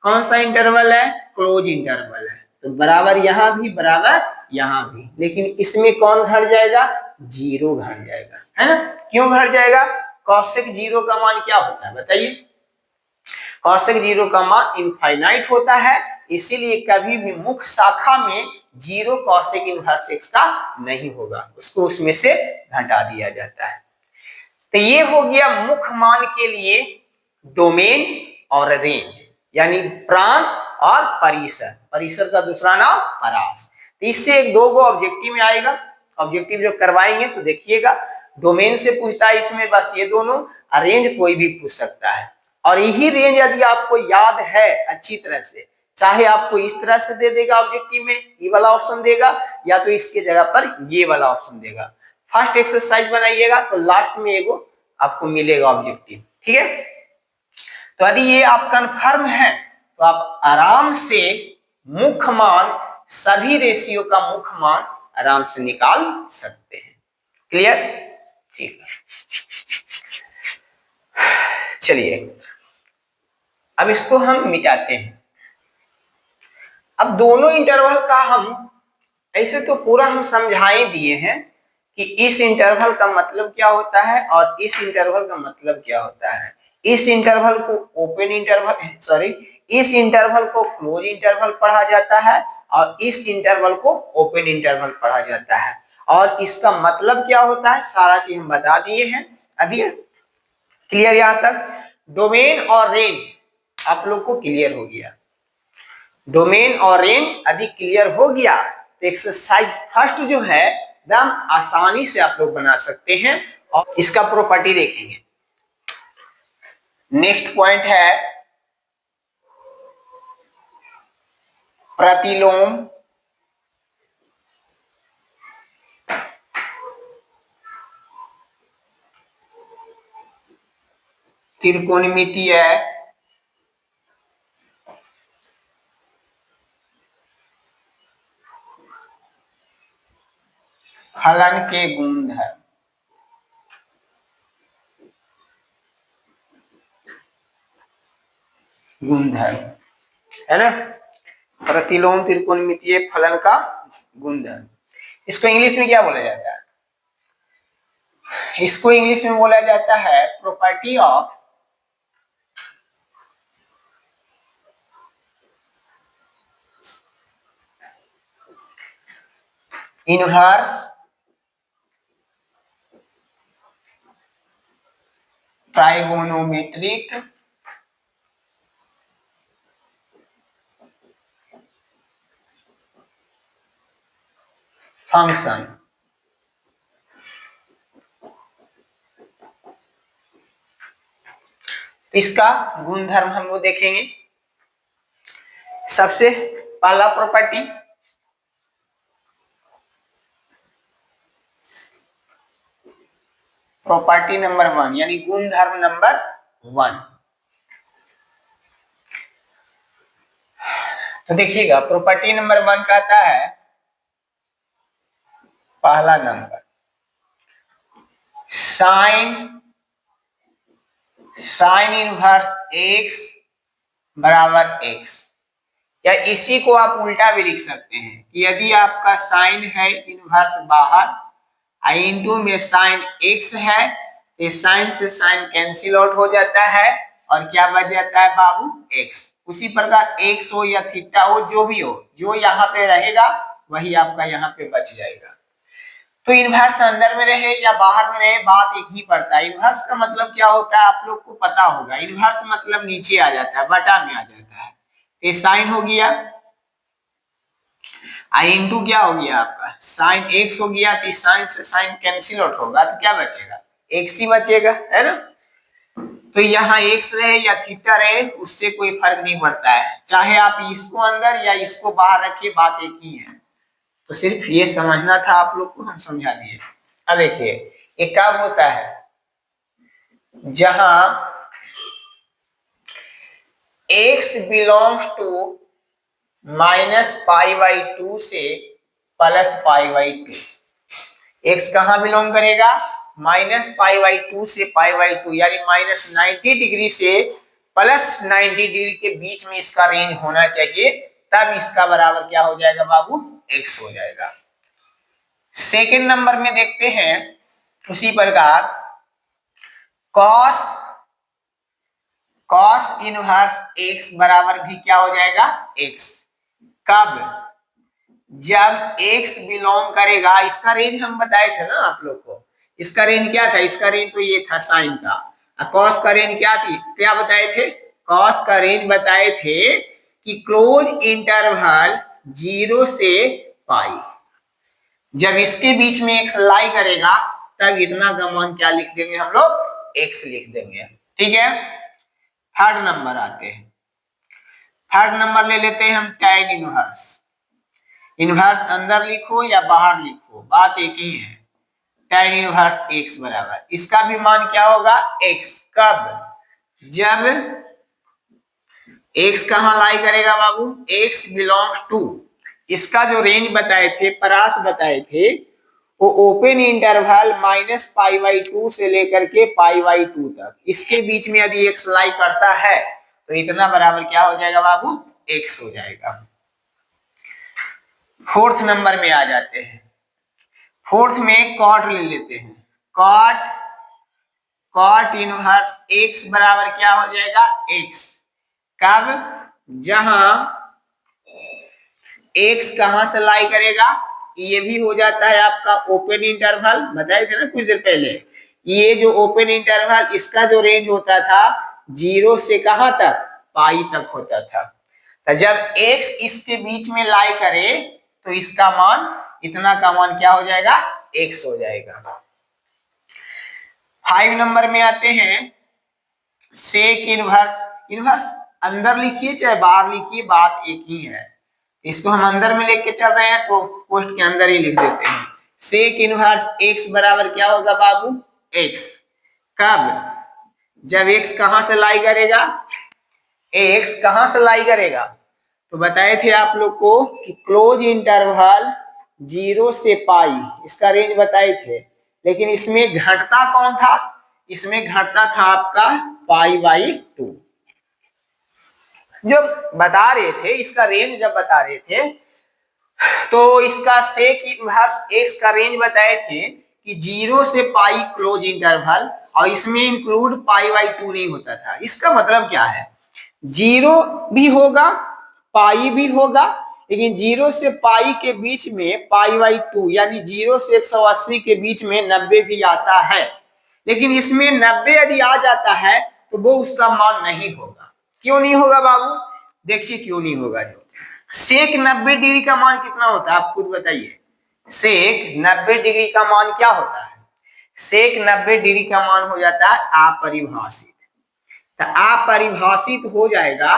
कौन सा इंटरवल है, क्लोज इंटरवल है, तो बराबर यहां भी बराबर यहां भी, लेकिन इसमें कौन घट जाएगा, जीरो घट जाएगा, है ना। क्यों घट जाएगा, कॉसेक जीरो का मान क्या होता है बताइए, कॉसेक जीरो का मान इनफाइनाइट होता है, इसीलिए कभी भी मुख्य शाखा में जीरो कॉसेक इनवर्स x का नहीं होगा, उसको उसमें से घटा दिया जाता है। तो ये हो गया मुख्य मान के लिए डोमेन और रेंज, यानी प्रांत और परिसर, परिसर का दूसरा नाम परास। तो इससे एक दो गो ऑब्जेक्टिव में आएगा, ऑब्जेक्टिव जो करवाएंगे तो देखिएगा, डोमेन से पूछता है इसमें बस ये दोनों, रेंज कोई भी पूछ सकता है। और यही रेंज यदि आपको याद है अच्छी तरह से, चाहे आपको इस तरह से दे देगा ऑब्जेक्टिव में, ये वाला ऑप्शन देगा, या तो इसके जगह पर ये वाला ऑप्शन देगा। फर्स्ट एक्सरसाइज बनाइएगा तो लास्ट में एगो आपको मिलेगा ऑब्जेक्टिव, ठीक है। तो यदि ये आप कंफर्म है तो आप आराम से मुख्य मान, सभी रेशियो का मुख्य मान आराम से निकाल सकते हैं। क्लियर, ठीक है। चलिए अब इसको हम मिटाते हैं। अब दोनों इंटरवल का हम ऐसे तो पूरा हम समझा ही दिए हैं कि इस इंटरवल का मतलब क्या होता है और इस इंटरवल का मतलब क्या होता है। इस इंटरवल को ओपन इंटरवल, सॉरी, इस इंटरवल को क्लोज इंटरवल पढ़ा जाता है और इस इंटरवल को ओपन इंटरवल पढ़ा जाता है। और इसका मतलब क्या होता है सारा चीज हम बता दिए हैं। अभी क्लियर यहां तक, डोमेन और रेंज आप लोग को क्लियर हो गया। डोमेन और रेंज यदि क्लियर हो गया तो एक्सरसाइज फर्स्ट जो है एकदम आसानी से आप लोग बना सकते हैं और इसका प्रॉपर्टी देखेंगे। नेक्स्ट पॉइंट है प्रतिलोम त्रिकोणमितीय फलन के गुणधर्म। गुणधर्म है ना, प्रतिलोम त्रिकोणमितीय फलन का गुणधर्म। इसको इंग्लिश में क्या बोला जाता है, इसको इंग्लिश में बोला जाता है property of inverse trigonometric function. इसका गुणधर्म हम लोग देखेंगे। सबसे पहला प्रॉपर्टी, प्रॉपर्टी नंबर 1 यानी गुणधर्म नंबर 1। तो देखिएगा प्रॉपर्टी नंबर 1 कहता है, पहला नंबर साइन इनवर्स x बराबर x, या इसी को आप उल्टा भी लिख सकते हैं कि यदि आपका साइन है इनवर्स बाहर, इंटू में साइन x है, इस साइन से साइन कैंसिल आउट हो जाता है और क्या बच जाता है बाबू, एक्स। उसी प्रकार एक्स हो या थीटा हो, जो भी हो, जो यहाँ पे रहेगा वही आपका यहाँ पे बच जाएगा। तो इनवर्स अंदर में रहे या बाहर में रहे, बात एक ही पड़ता है। इनवर्स का मतलब क्या होता है आप लोग को पता होगा। इनवर्स मतलब नीचे आ जाता है, बटा में आ जाता है। ये साइन हो गया, आई इंटू क्या हो गया आपका साइन एक्स हो गया, तो साइन से साइन कैंसिल आउट होगा तो क्या बचेगा, एक्स ही बचेगा, है ना। तो यहाँ एक्स रहे या थीटा रहे उससे कोई फर्क नहीं पड़ता है, चाहे आप इसको अंदर या इसको बाहर रखिए, बात एक ही है। तो सिर्फ ये समझना था आप लोग को, हम समझा दिए। अब देखिए ये कब होता है, जहां x बिलोंग्स टू -π/2 से +π/2। x कहां बिलोंग करेगा, -π/2 से π/2, यानी -90 डिग्री से +90 डिग्री के बीच में इसका रेंज होना चाहिए, तब इसका बराबर क्या हो जाएगा बाबू, x हो जाएगा। सेकेंड नंबर में देखते हैं उसी प्रकार cos इनवर्स x बराबर भी क्या हो जाएगा, x। कब, जब x बिलोंग करेगा, इसका रेंज हम बताए थे ना आप लोग को, इसका रेंज क्या था, इसका रेंज तो ये था साइन का, cos का रेंज क्या थी, क्या बताए थे, cos का रेंज बताए थे कि क्लोज इंटरवल 0 से पाई, जब इसके बीच में x लाई करेगा तब इतना का मान क्या लिख देंगे हम लोग, x लिख देंगे, ठीक है। थर्ड नंबर आते हैं, थर्ड नंबर ले लेते हैं हम tan इनवर्स। इनवर्स अंदर लिखो या बाहर लिखो, बात एक ही है। tan इनवर्स x बराबर, इसका भी मान क्या होगा, x। कब, जब x कहां लाई करेगा बाबू, x बिलोंग्स टू, इसका जो रेंज बताए थे, परास बताए थे, वो ओपन इंटरवल -π/2 से लेकर के π/2 तक, इसके बीच में यदि x लाई करता है तो इतना बराबर क्या हो जाएगा बाबू, x हो जाएगा। फोर्थ नंबर में आ जाते हैं, फोर्थ में कॉट ले लेते हैं। कॉट इनवर्स x बराबर क्या हो जाएगा, x। कब, जहां x कहां से लाई करेगा, ये भी हो जाता है आपका ओपन इंटरवल, बताए थे ना कुछ देर पहले, ये जो ओपन इंटरवल इसका जो रेंज होता था 0 से कहां तक, पाई तक होता था। तो जब x इसके बीच में लाई करे तो इसका मान, इतना का मान क्या हो जाएगा, x हो जाएगा। 5 नंबर में आते हैं सेक इनवर्स। इनवर्स अंदर लिखिए चाहे बाहर लिखिए, बात एक ही है। इसको हम अंदर में लेके चल रहे हैं तो पोस्ट के अंदर ही लिख देते हैं। सेक इनवर्स x बराबर क्या होगा बाबू, x। कब, जब x कहां से लाई करेगा, x कहां से लाई करेगा, तो बताए थे आप लोग को कि क्लोज इंटरवल 0 से पाई, इसका रेंज बताए थे, लेकिन इसमें घटता कौन था, इसमें घटता था आपका π/2। जब बता रहे थे इसका रेंज, जब बता रहे थे तो इसका सेक इनवर्स x का रेंज बताए थे कि 0 से पाई क्लोज इंटरवल, और इसमें इंक्लूड π/2 नहीं होता था। इसका मतलब क्या है, 0 भी होगा पाई भी होगा, लेकिन 0 से पाई के बीच में π/2 यानी 0 से 180 के बीच में 90 भी आता है, लेकिन इसमें 90 यदि आ जाता है तो वो उसका मान नहीं होगा। क्यों नहीं होगा बाबू, देखिए क्यों नहीं होगा। जो सेक 90 डिग्री का मान कितना होता है आप खुद बताइए, सेक 90 डिग्री का मान क्या होता है, सेक 90 डिग्री का मान हो जाता है अपरिभाषित। तो अपरिभाषित हो जाएगा,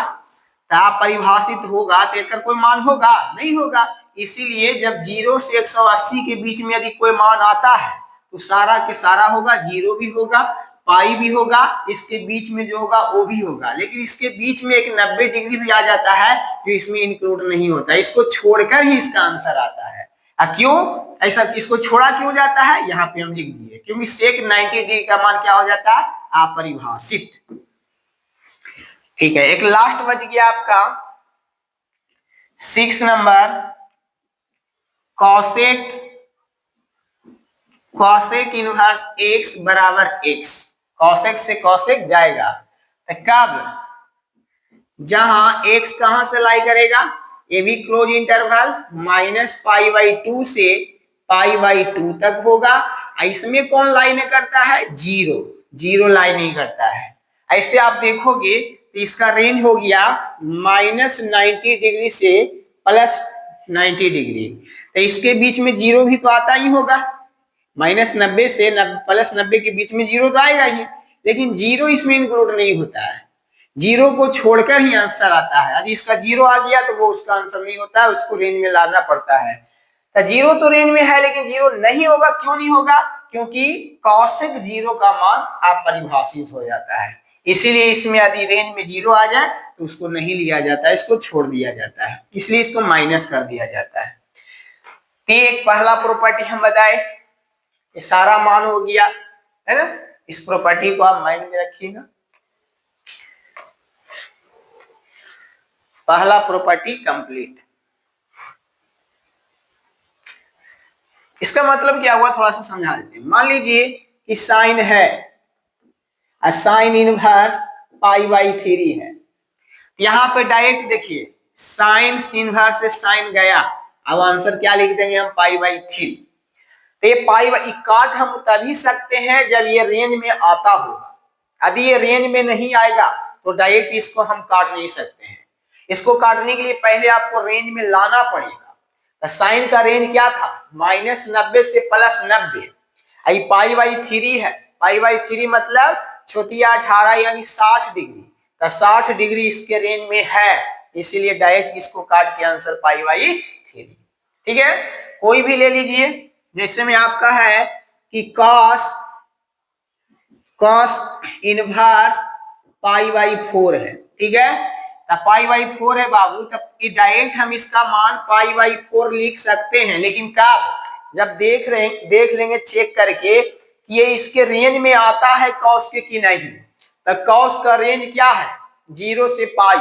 तो अपरिभाषित होगा तो एक कोई मान होगा, नहीं होगा। इसीलिए जब 0 से 180 के बीच में यदि कोई मान आता है तो सारा के सारा होगा, 0 भी होगा पाई भी होगा, इसके बीच में जो होगा वो भी होगा, लेकिन इसके बीच में एक 90 डिग्री भी आ जाता है जो इसमें इंक्लूड नहीं होता, इसको छोड़कर ही इसका आंसर आता है। क्यों ऐसा, इसको छोड़ा क्यों जाता है, यहाँ पे हम लिख दिए, क्योंकि सेक 90 डिग्री का मान क्या हो जाता है, अपरिभाषित। ठीक है, एक लास्ट बच गया आपका 6 number, cosec cosec inverse x बराबर एक्स, कॉसेक से कॉसेक जाएगा तो कब, जहां एक्स कहां से लाई करेगा, ये भी क्लोज इंटरवल -π/2 से π/2 तक होगा। इसमें कौन लाई नहीं करता है, जीरो, जीरो लाई नहीं करता है। ऐसे आप देखोगे तो इसका रेंज हो गया -90 डिग्री से +90 डिग्री, तो इसके बीच में जीरो भी तो आता ही होगा, -90 से +90 के बीच में जीरो तो आएगा ही, लेकिन जीरो इसमें इंक्लूड नहीं होता है, जीरो को छोड़कर ही आंसर आता है। यदि इसका जीरो आ गया तो वो उसका आंसर नहीं होता है, उसको रेंज में लाना पड़ता है। तो जीरो तो रेंज में है लेकिन जीरो नहीं होगा, क्यों नहीं होगा, क्योंकि कॉसेक जीरो का मान अपरिभाषित हो जाता है, इसीलिए इसमें यदि रेंज में जीरो आ जाए तो उसको नहीं लिया जाता है, इसको छोड़ दिया जाता है, इसलिए इसको माइनस कर दिया जाता है। तो एक पहला प्रॉपर्टी हम बताए, ये सारा मान हो गया है ना, इस प्रॉपर्टी को आप माइंड में रखिएगा। पहला प्रॉपर्टी कंप्लीट। इसका मतलब क्या हुआ थोड़ा सा समझा देते हैं। मान लीजिए कि साइन है, साइन इनवर्स π/3 है, यहां पे डायरेक्ट देखिए साइन इनवर्स से साइन गया, अब आंसर क्या लिख देंगे हम, π/3। तो ये काट हम तभी सकते हैं जब ये रेंज में आता होगा, यदि ये रेंज में नहीं आएगा तो डायरेक्ट इसको हम काट नहीं सकते हैं। इसको काटने के लिए पहले आपको रेंज में लाना पड़ेगा। तो साइन का रेंज क्या था, -90 से +90, π/3 है, π/3 मतलब छोटिया 18 यानी 60 डिग्री, तो 60 डिग्री इसके रेंज में है, इसीलिए डायरेक्ट इसको काट के आंसर π/3। ठीक है, कोई भी ले लीजिए, जैसे में आपका है कि cos इनवर्स π/4 है, ठीक है, तो π/4 है बाबू, तब डायरेक्ट हम इसका मान π/4 लिख सकते हैं, लेकिन कब, जब देख लेंगे चेक करके कि ये इसके रेंज में आता है cos के कि नहीं। तो cos का रेंज क्या है, 0 से पाई,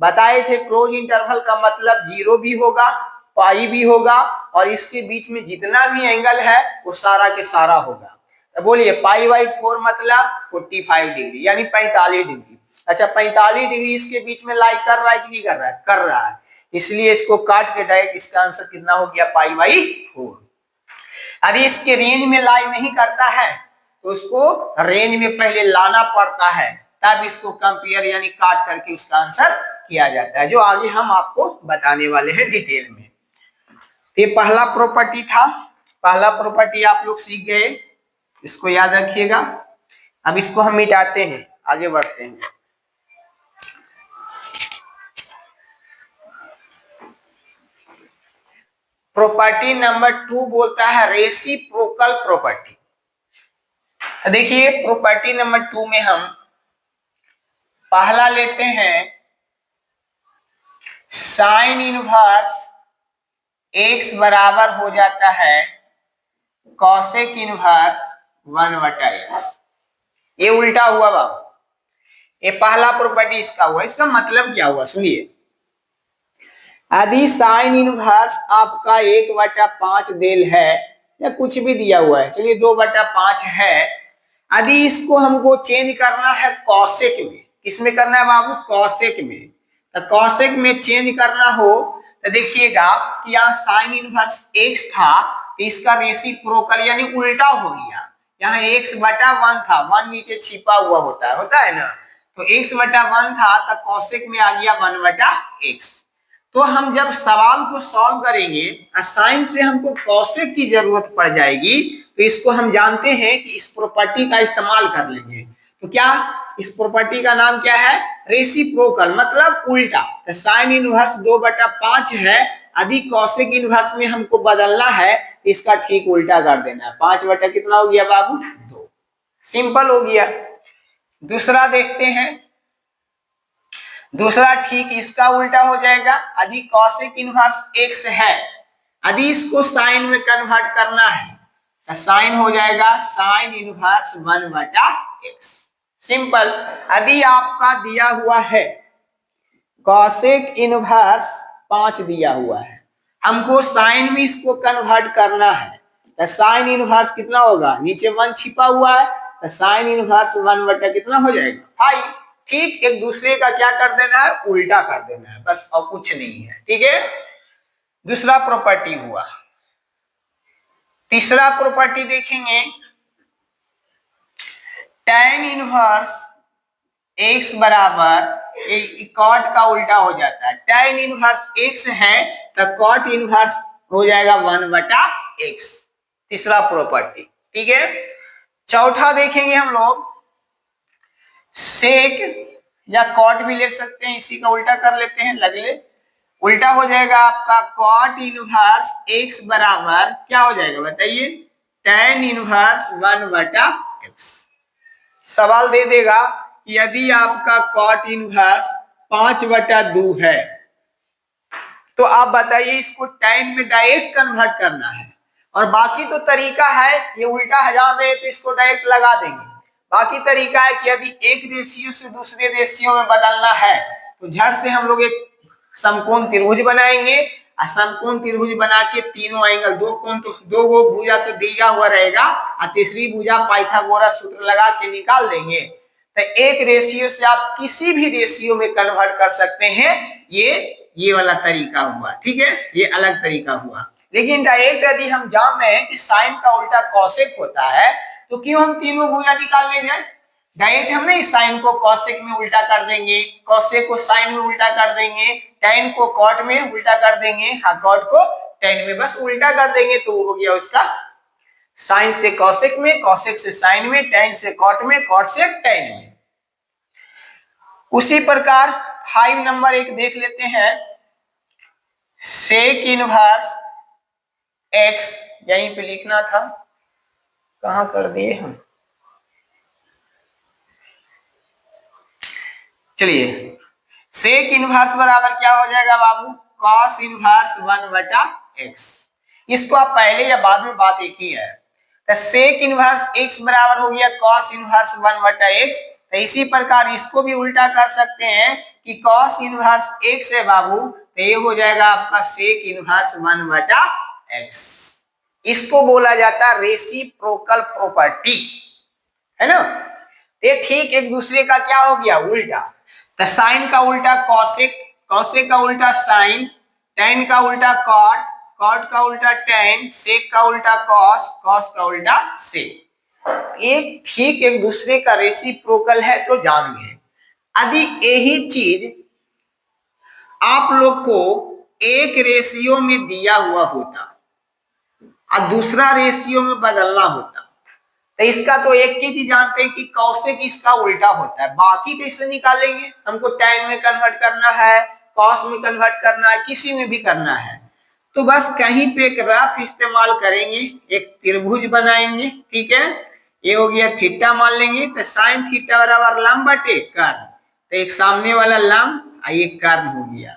बताए थे क्लोज इंटरवल का मतलब जीरो भी होगा, पाई भी होगा, और इसके बीच में जितना भी एंगल है वो सारा के सारा होगा। तो बोलिए π/4 मतलब 45 डिग्री यानी 45 डिग्री। अच्छा 45 डिग्री इसके बीच में लाई कर रहा है कि नहीं कर रहा है, कर रहा है, इसलिए इसको काट के डायरेक्ट इसका आंसर कितना हो गया, π/4। यदि इसके रेंज में लाई नहीं करता है तो उसको रेंज में पहले लाना पड़ता है, तब इसको कंपेयर यानी काट करके उसका आंसर किया जाता है, जो आगे हम आपको बताने वाले हैं डिटेल में। ये पहला प्रॉपर्टी था, पहला प्रॉपर्टी आप लोग सीख गए, इसको याद रखिएगा। अब इसको हम मिटाते हैं, आगे बढ़ते हैं। प्रॉपर्टी नंबर 2 बोलता है रेसिप्रोकल प्रॉपर्टी। देखिए प्रॉपर्टी नंबर 2 में हम पहला लेते हैं साइन इनवर्स x बराबर हो जाता है कॉसेक इनवर्स 1/x। ये उल्टा हुआ बाबू, ये पहला प्रॉपर्टी इसका हुआ। इसका मतलब क्या हुआ सुनिए, यदि साइन इनवर्स आपका 1/5 देल है या कुछ भी दिया हुआ है, चलिए 2/5 है, यदि इसको हमको चेंज करना है कॉसेक में, किसमें करना है बाबू, कॉसेक में। तो कॉसेक में चेंज करना हो तो देखिएगा कि यहाँ साइन इनवर्स x था तो इसका रेसिप्रोकल यानी उल्टा हो गया, यहाँ x/1 था, 1 नीचे छिपा हुआ होता है ना, तो x/1 था तो कॉसेक में आ गया 1/x। तो हम जब सवाल को सॉल्व करेंगे साइन से हमको कॉसेक की जरूरत पड़ जाएगी, तो इसको हम जानते हैं कि इस प्रॉपर्टी का इस्तेमाल कर लेंगे। तो क्या, इस प्रॉपर्टी का नाम क्या है, रेसिप्रोकल मतलब उल्टा। तो साइन इनवर्स 2/5 है, यदि कॉसेक इनवर्स में हमको बदलना है तो इसका ठीक उल्टा कर देना है, 5 कितना हो गया बाबू, 2। सिंपल हो गया। दूसरा देखते हैं, दूसरा ठीक इसका उल्टा हो जाएगा, यदि कॉसेक इनवर्स x है, यदि इसको साइन में कन्वर्ट करना है तो साइन हो जाएगा साइन इनवर्स 1/x। सिंपल। यदि आपका दिया हुआ है कॉसेक इनवर्स 5 दिया हुआ है, हमको साइन में इसको कन्वर्ट करना है, तो साइन इनवर्स कितना होगा, नीचे 1 छिपा हुआ है, तो साइन इनवर्स 1 बटा कितना हो जाएगा 5। ठीक एक दूसरे का क्या कर देना है, उल्टा कर देना है, बस और कुछ नहीं है। ठीक है, दूसरा प्रॉपर्टी हुआ। तीसरा प्रॉपर्टी देखेंगे, tan इनवर्स x बराबर कॉट का उल्टा हो जाता है। tan इनवर्स x है तो कॉट इनवर्स हो जाएगा 1 बटा x, तीसरा प्रॉपर्टी। ठीक है, चौथा देखेंगे हम लोग, सेक या कॉट भी लिख सकते हैं, इसी का उल्टा कर लेते हैं, लग ले उल्टा हो जाएगा आपका कॉट इनवर्स x बराबर क्या हो जाएगा बताइए, tan इनवर्स 1 बटा x। सवाल दे देगा कि यदि आपका कॉट इनवर्स 5 बटा 2 है तो आप बताइए इसको tan में डायरेक्ट कन्वर्ट करना है, और बाकी तो तरीका है ये उल्टा हजार दे तो इसको डायरेक्ट लगा देंगे। बाकी तरीका है कि यदि एक रेशियो से दूसरे रेशियो में बदलना है तो झट से हम लोग एक समकोण त्रिभुज बनाएंगे, और समकोण त्रिभुज बना के तीनों एंगल, दो कोण तो दो गो भुजा तो दिया हुआ रहेगा, और तीसरी भुजा पाइथागोरस सूत्र लगा के निकाल देंगे। तो एक रेशियो से आप किसी भी रेशियो में कन्वर्ट कर सकते हैं, ये वाला तरीका हुआ। ठीक है, ये अलग तरीका हुआ। लेकिन डायरेक्ट यदि हम जान रहे हैं कि साइन का उल्टा कॉसेक होता है तो क्यों हम तीनों भुजा निकालने जाए, डायरेक्ट हम नहीं साइन को कॉसेक में उल्टा कर देंगे, कॉसेक को साइन में उल्टा कर देंगे, tan को कॉट में उल्टा कर देंगे, हाँ कॉट को tan में बस उल्टा कर देंगे, तो वो हो गया उसका साइन से कॉसेक में, कॉसेक से साइन में, tan से कॉट में, कॉट से tan में। उसी प्रकार 5 नंबर एक देख लेते हैं, सेक इनवर्स x, यहीं पे लिखना था, कहां कर दिए हम, चलिए सेक इनवर्स बराबर क्या हो जाएगा बाबू, कॉस इनवर्स 1 बटा x। इसको आप पहले या बाद में बात एक ही है, तो सेक इनवर्स x बराबर हो गया कॉस इनवर्स 1 बटा x। तो इसी प्रकार इसको भी उल्टा कर सकते हैं कि कॉस इनवर्स x है बाबू, तो ये हो जाएगा आपका सेक इनवर्स 1 बटा x। इसको बोला जाता है रेसिप्रोकल प्रॉपर्टी, है ना। ये ठीक एक दूसरे का क्या हो गया उल्टा, तो साइन का उल्टा कॉसेक, कॉसेक का उल्टा साइन, tan का उल्टा कॉट, कॉट का उल्टा tan, सेक का उल्टा कॉस, कॉस का उल्टा सेक। एक ठीक एक दूसरे का रेसिप्रोकल है तो जान गए। यदि यही चीज आप लोग को एक रेशियो में दिया हुआ होता और दूसरा रेशियो में बदलना होता, तो इसका तो एक ही चीज जानते हैं कि कॉसेक इसका उल्टा होता है, बाकी कैसे निकालेंगे, हमको tan में कन्वर्ट करना है, कॉस में कन्वर्ट करना है, किसी में भी करना है, तो बस कहीं पे एक रफ इस्तेमाल करेंगे, एक त्रिभुज बनाएंगे। ठीक है, ये हो गया थीटा मान लेंगे, तो साइन थीटा बराबर लंब बटे कर्ण, तो एक सामने वाला लंब और एक कर्ण हो गया।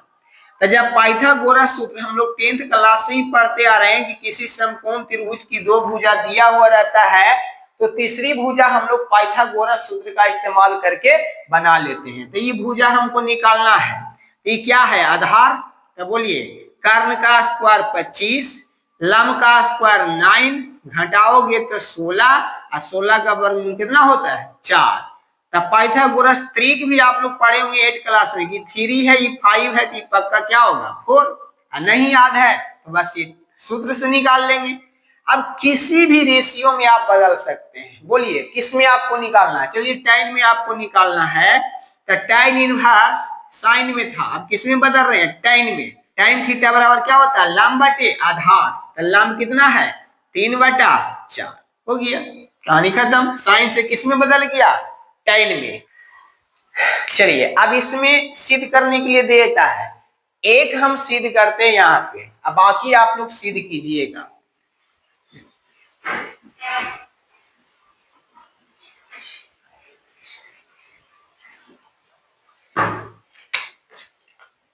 तो जब पाइथागोरस सूत्र हम लोग 10th क्लास से ही पढ़ते आ रहे हैं कि किसी समकोण त्रिभुज की दो भुजा दिया हुआ रहता है तो तीसरी भुजा हम लोग पाइथागोरस सूत्र का इस्तेमाल करके बना लेते हैं। तो ये भुजा हमको निकालना है, ये क्या है आधार, तो बोलिए कर्ण का स्क्वायर 25, लंब का स्क्वायर 9, घटाओगे तो 16, और 16 का वर्गमूल कितना होता है 4। तब पाइथागोरस त्रिक भी आप लोग पढ़े होंगे 8 क्लास में कि 3 है, ये 5 है, तो पक्का क्या होगा 4, और नहीं याद है तो बस ये सूत्र से निकाल लेंगे। अब किसी भी रेशियो में आप बदल सकते हैं, बोलिए किस में आपको निकालना है, चलिए tan में आपको निकालना है, तो tan इनवर्स साइन में था, अब किस में बदल रहे हैं tan में, tan थीटा बराबर क्या होता है लंब बटे आधार, तो लंब कितना है 3 बटा 4, हो गया कहानी खत्म। साइन से किस में बदल गया tan में। चलिए अब इसमें सिद्ध करने के लिए देता है, एक हम सिद्ध करते हैं यहाँ पे, अब बाकी आप लोग सिद्ध कीजिएगा।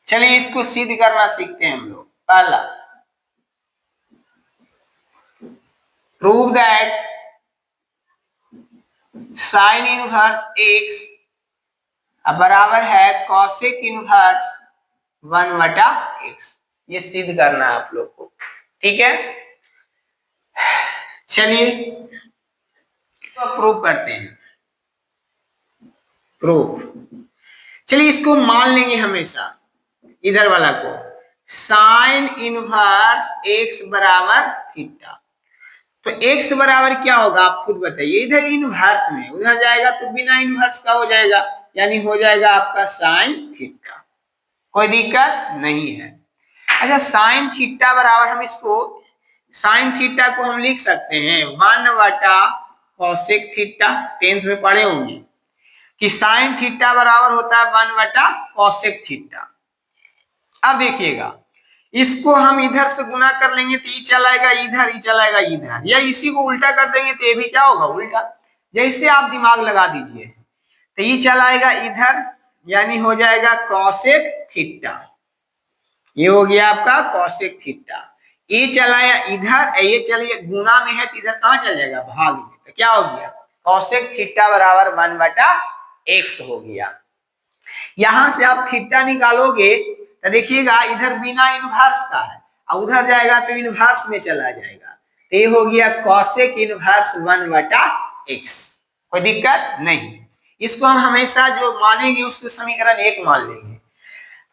चलिए इसको सिद्ध करना सीखते हैं हम लोग। पहला, prove that sine inverse x बराबर है कॉसेक इनवर्स 1 बटा x, ये सिद्ध करना है आप लोग को। ठीक है, चलिए तो प्रूव करते हैं, प्रूव। चलिए इसको मान लेंगे हमेशा, इधर वाला को साइन इनवर्स एक्स बराबर थीटा। तो एक्स बराबर क्या होगा आप खुद बताइए, इधर इनवर्स में, उधर जाएगा तो बिना इनवर्स का हो जाएगा, यानी हो जाएगा आपका साइन थीटा। कोई दिक्कत नहीं है। अच्छा साइन थीटा बराबर हम इसको, साइन थीटा को हम लिख सकते हैं 1/कॉसेक थीटा। 10th में पढ़े होंगे कि साइन थीटा बराबर होता है 1/कॉसेक थीटा। अब देखिएगा इसको हम इधर से गुना कर लेंगे तो ये चलाएगा इधर, ये चलाएगा इधर, या इसी को उल्टा कर देंगे तो ये भी क्या होगा उल्टा। जैसे आप दिमाग लगा दीजिए, तो ये चलाएगा इधर, यानी हो जाएगा कॉसेक थीटा। ये हो गया आपका कॉसेक थीटा। ये चलाया इधर, ये चलिए गुना में है तो इधर कहां चल जाएगा भाग में, तो क्या हो गया कॉसेक थीटा बराबर 1/x हो गया। यहां से आप थीटा निकालोगे तो देखिएगा इधर बिना इनवर्स का है और उधर जाएगा तो इनवर्स में चला जाएगा, तो ये हो गया कॉसेक इनवर्स 1/x। कोई दिक्कत नहीं। इसको हम हमेशा जो मानेंगे उसको समीकरण 1 मान लेंगे।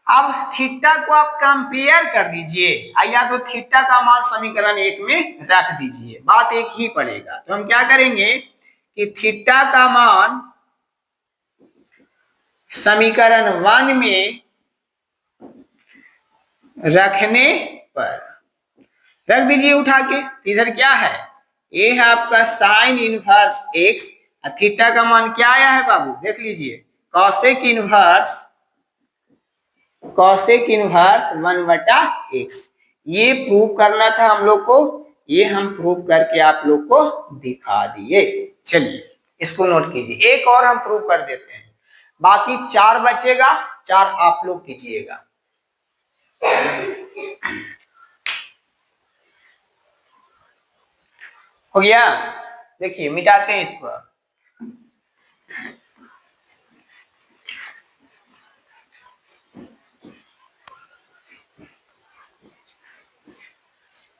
अब थीटा को आप कंपेयर कर दीजिए, या तो थीटा का मान समीकरण 1 में रख दीजिए, बात एक ही पड़ेगा। तो हम क्या करेंगे कि थीटा का मान समीकरण 1 में रखने पर रख दीजिए उठा के। इधर क्या है, ये है आपका साइन इनवर्स एक्स, थीटा का मान क्या आया है बाबू देख लीजिए, कॉसेक इनवर्स 1/x। ये प्रूव करना था हम लोग को, ये हम प्रूव करके आप लोग को दिखा दिए। चलिए इसको नोट कीजिए, एक और हम प्रूव कर देते हैं, बाकी 4 बचेगा, 4 आप लोग कीजिएगा। हो गया, देखिए मिटाते हैं इसको।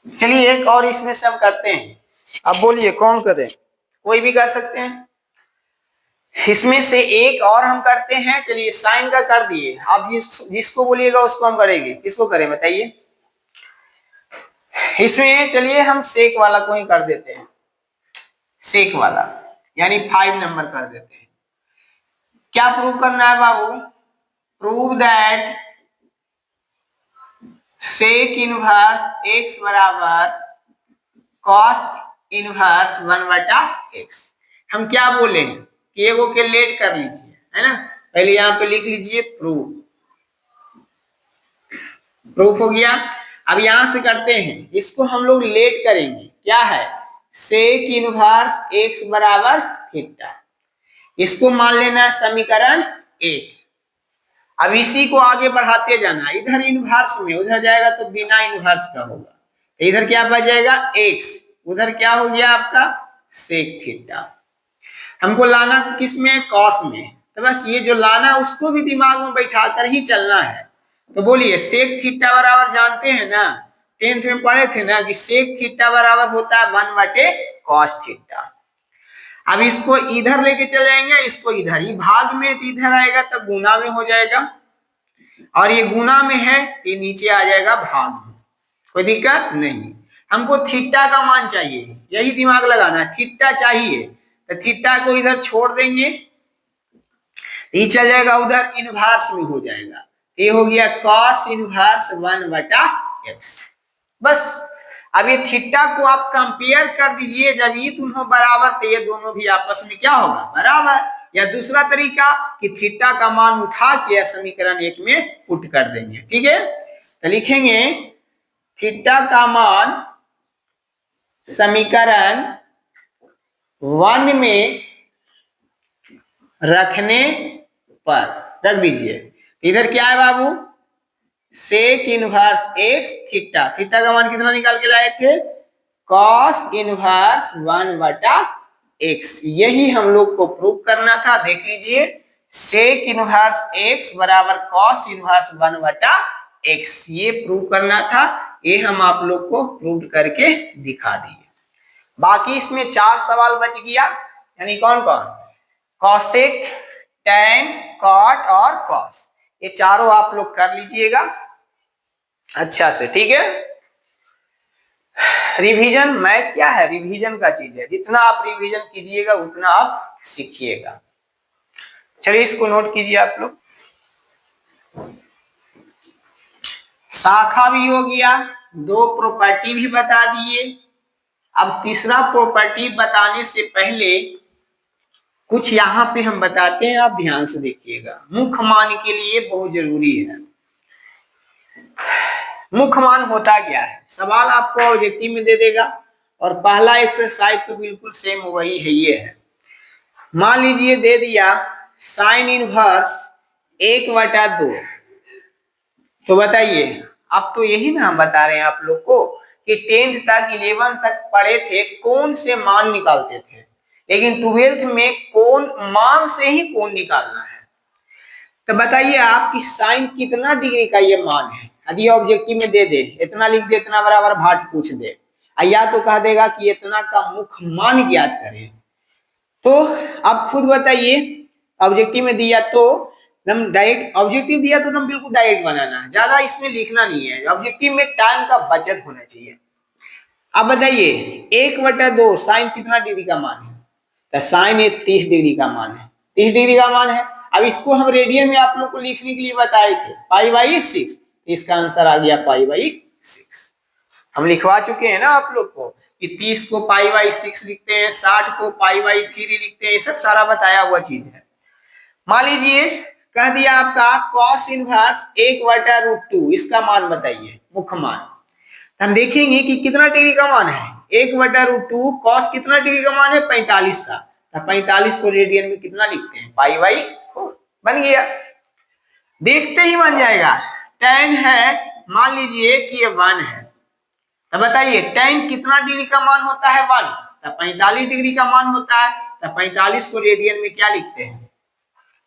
चलिए एक और इसमें से हम करते हैं। अब बोलिए कौन करें, कोई भी कर सकते हैं। इसमें से एक और हम करते हैं। चलिए साइन का कर दिए, आप जिसको बोलिएगा उसको हम करेंगे। किसको करें बताइए। इसमें चलिए हम सेक वाला को ही कर देते हैं, सेक वाला यानी 5 नंबर कर देते हैं। क्या प्रूव करना है बाबू, prove that sec inverse x बराबर कॉस इनवर्स 1/x। हम क्या बोले हैं कि एगो के लेट कर लीजिए, है ना, पहले यहां पे लिख लीजिए प्रूफ। प्रूफ हो गया। अब यहां से करते हैं, इसको हम लोग लेट करेंगे। क्या है, सेक इनवर्स x बराबर थीटा, इसको मान लेना समीकरण 1। अब इसी को आगे बढ़ाते जाना, इधर इनवर्स में, उधर जाएगा तो बिना इनवर्स का होगा, तो इधर क्या बच जाएगा x, उधर क्या हो गया आपका सेक थीटा। हमको लाना किस में, कॉस में, तो बस ये जो लाना उसको भी दिमाग में बैठा कर ही चलना है। तो बोलिए सेक थीटा बराबर जानते हैं ना, 10th में पढ़े थे ना कि सेक थीटा बराबर होता है 1/cos थीटा। अब इसको इधर लेके चले जाएंगे, इसको इधर ही भाग में, तो इधर आएगा तो गुना में हो जाएगा, और ये गुना में है ये नीचे आ जाएगा भाग में। कोई दिक्कत नहीं। हमको थीटा का मान चाहिए, यही दिमाग लगाना, थीटा चाहिए, तो थीटा को इधर छोड़ देंगे, ये चल जाएगा उधर इनवर्स में हो जाएगा, ये हो गया cos इनवर्स 1/x। बस अब ये थीटा को आप कंपेयर कर दीजिए, जब ये दोनों बराबर तो ये दोनों भी आपस में क्या होगा बराबर। या दूसरा तरीका कि थीटा का मान उठा के समीकरण 1 में पुट कर देंगे। ठीक है, तो लिखेंगे थीटा का मान समीकरण 1 में रखने पर रख दीजिए। इधर क्या है बाबू, sec inverse x theta, theta का मान कितना निकाल के लाए थे, cos इनवर्स 1/x। यही हम लोग को प्रूव करना था। देख लीजिए सेक इनवर्स x बराबर cos इनवर्स 1/x, ये प्रूव करना था, ये हम आप लोग को प्रूव करके दिखा दिए। बाकी इसमें 4 सवाल बच गया, यानी कौन कौन, कॉसेक, टैन, कॉट और कॉस, ये चारों आप लोग कर लीजिएगा अच्छा से, ठीक है। रिवीजन, मैथ क्या है, रिवीजन का चीज है, जितना आप रिवीजन कीजिएगा उतना आप सीखिएगा। चलिए इसको नोट कीजिए आप लोग। शाखा भी हो गया, 2 प्रॉपर्टी भी बता दिए। अब तीसरा प्रॉपर्टी बताने से पहले कुछ यहाँ पे हम बताते हैं, आप ध्यान से देखिएगा, मुख्य मान के लिए बहुत जरूरी है। मुख्य मान होता क्या है, सवाल आपको ऑब्जेक्टिव में दे देगा और पहला एक्सरसाइज तो बिल्कुल सेम वही है, ये है। मान लीजिए दे दिया साइन इनवर्स 1/2, तो बताइए, अब तो यही ना हम बता रहे हैं आप लोग को कि 10th तक 11th तक पढ़े थे कौन से मान निकालते थे, लेकिन 12th में कौन मान से ही कौन निकालना है। तो बताइए आपकी साइन कितना डिग्री का ये मान है, यदि ऑब्जेक्टिव में दे दे, इतना लिख दे, इतना बराबर भाट पूछ दे, या तो कह देगा कि इतना का मुख्य मान ज्ञात करें, तो आप खुद बताइए, ऑब्जेक्टिव में दिया तो हम डायरेक्ट, ऑब्जेक्टिव दिया तो हम बिल्कुल डायरेक्ट बनाना है, ज्यादा इसमें लिखना नहीं है, ऑब्जेक्टिव में टाइम का बचत होना चाहिए। अब बताइए 1/2 साइन कितना डिग्री का मान है, तो साइन 30 डिग्री का मान है, 30 डिग्री का मान है। अब इसको हम रेडियन में आप लोग को लिखने के लिए बताए थे π/6, इसका आंसर आ गया π/6। हम लिखवा चुके हैं ना आप लोग को कि 30 को π/6 लिखते हैं, 60 को π/3 लिखते हैं, ये सब सारा बताया हुआ चीज है। मान लीजिए कह दिया आपका cos इनवर्स 1/√2, इसका मान बताइए, मुख्य मान। हम देखेंगे कि कितना डिग्री का मान है, 1/√2 cos कितना डिग्री का मान है, 45 का, तो 45 को रेडियन में कितना लिखते हैं, π/4, बन गया, देखते ही बन जाएगा। tan है, मान लीजिए कि ये 1 है, तो बताइए tan कितना डिग्री का मान होता है, 1, तो 45 डिग्री का मान होता है, तो 45 को रेडियन में क्या लिखते हैं,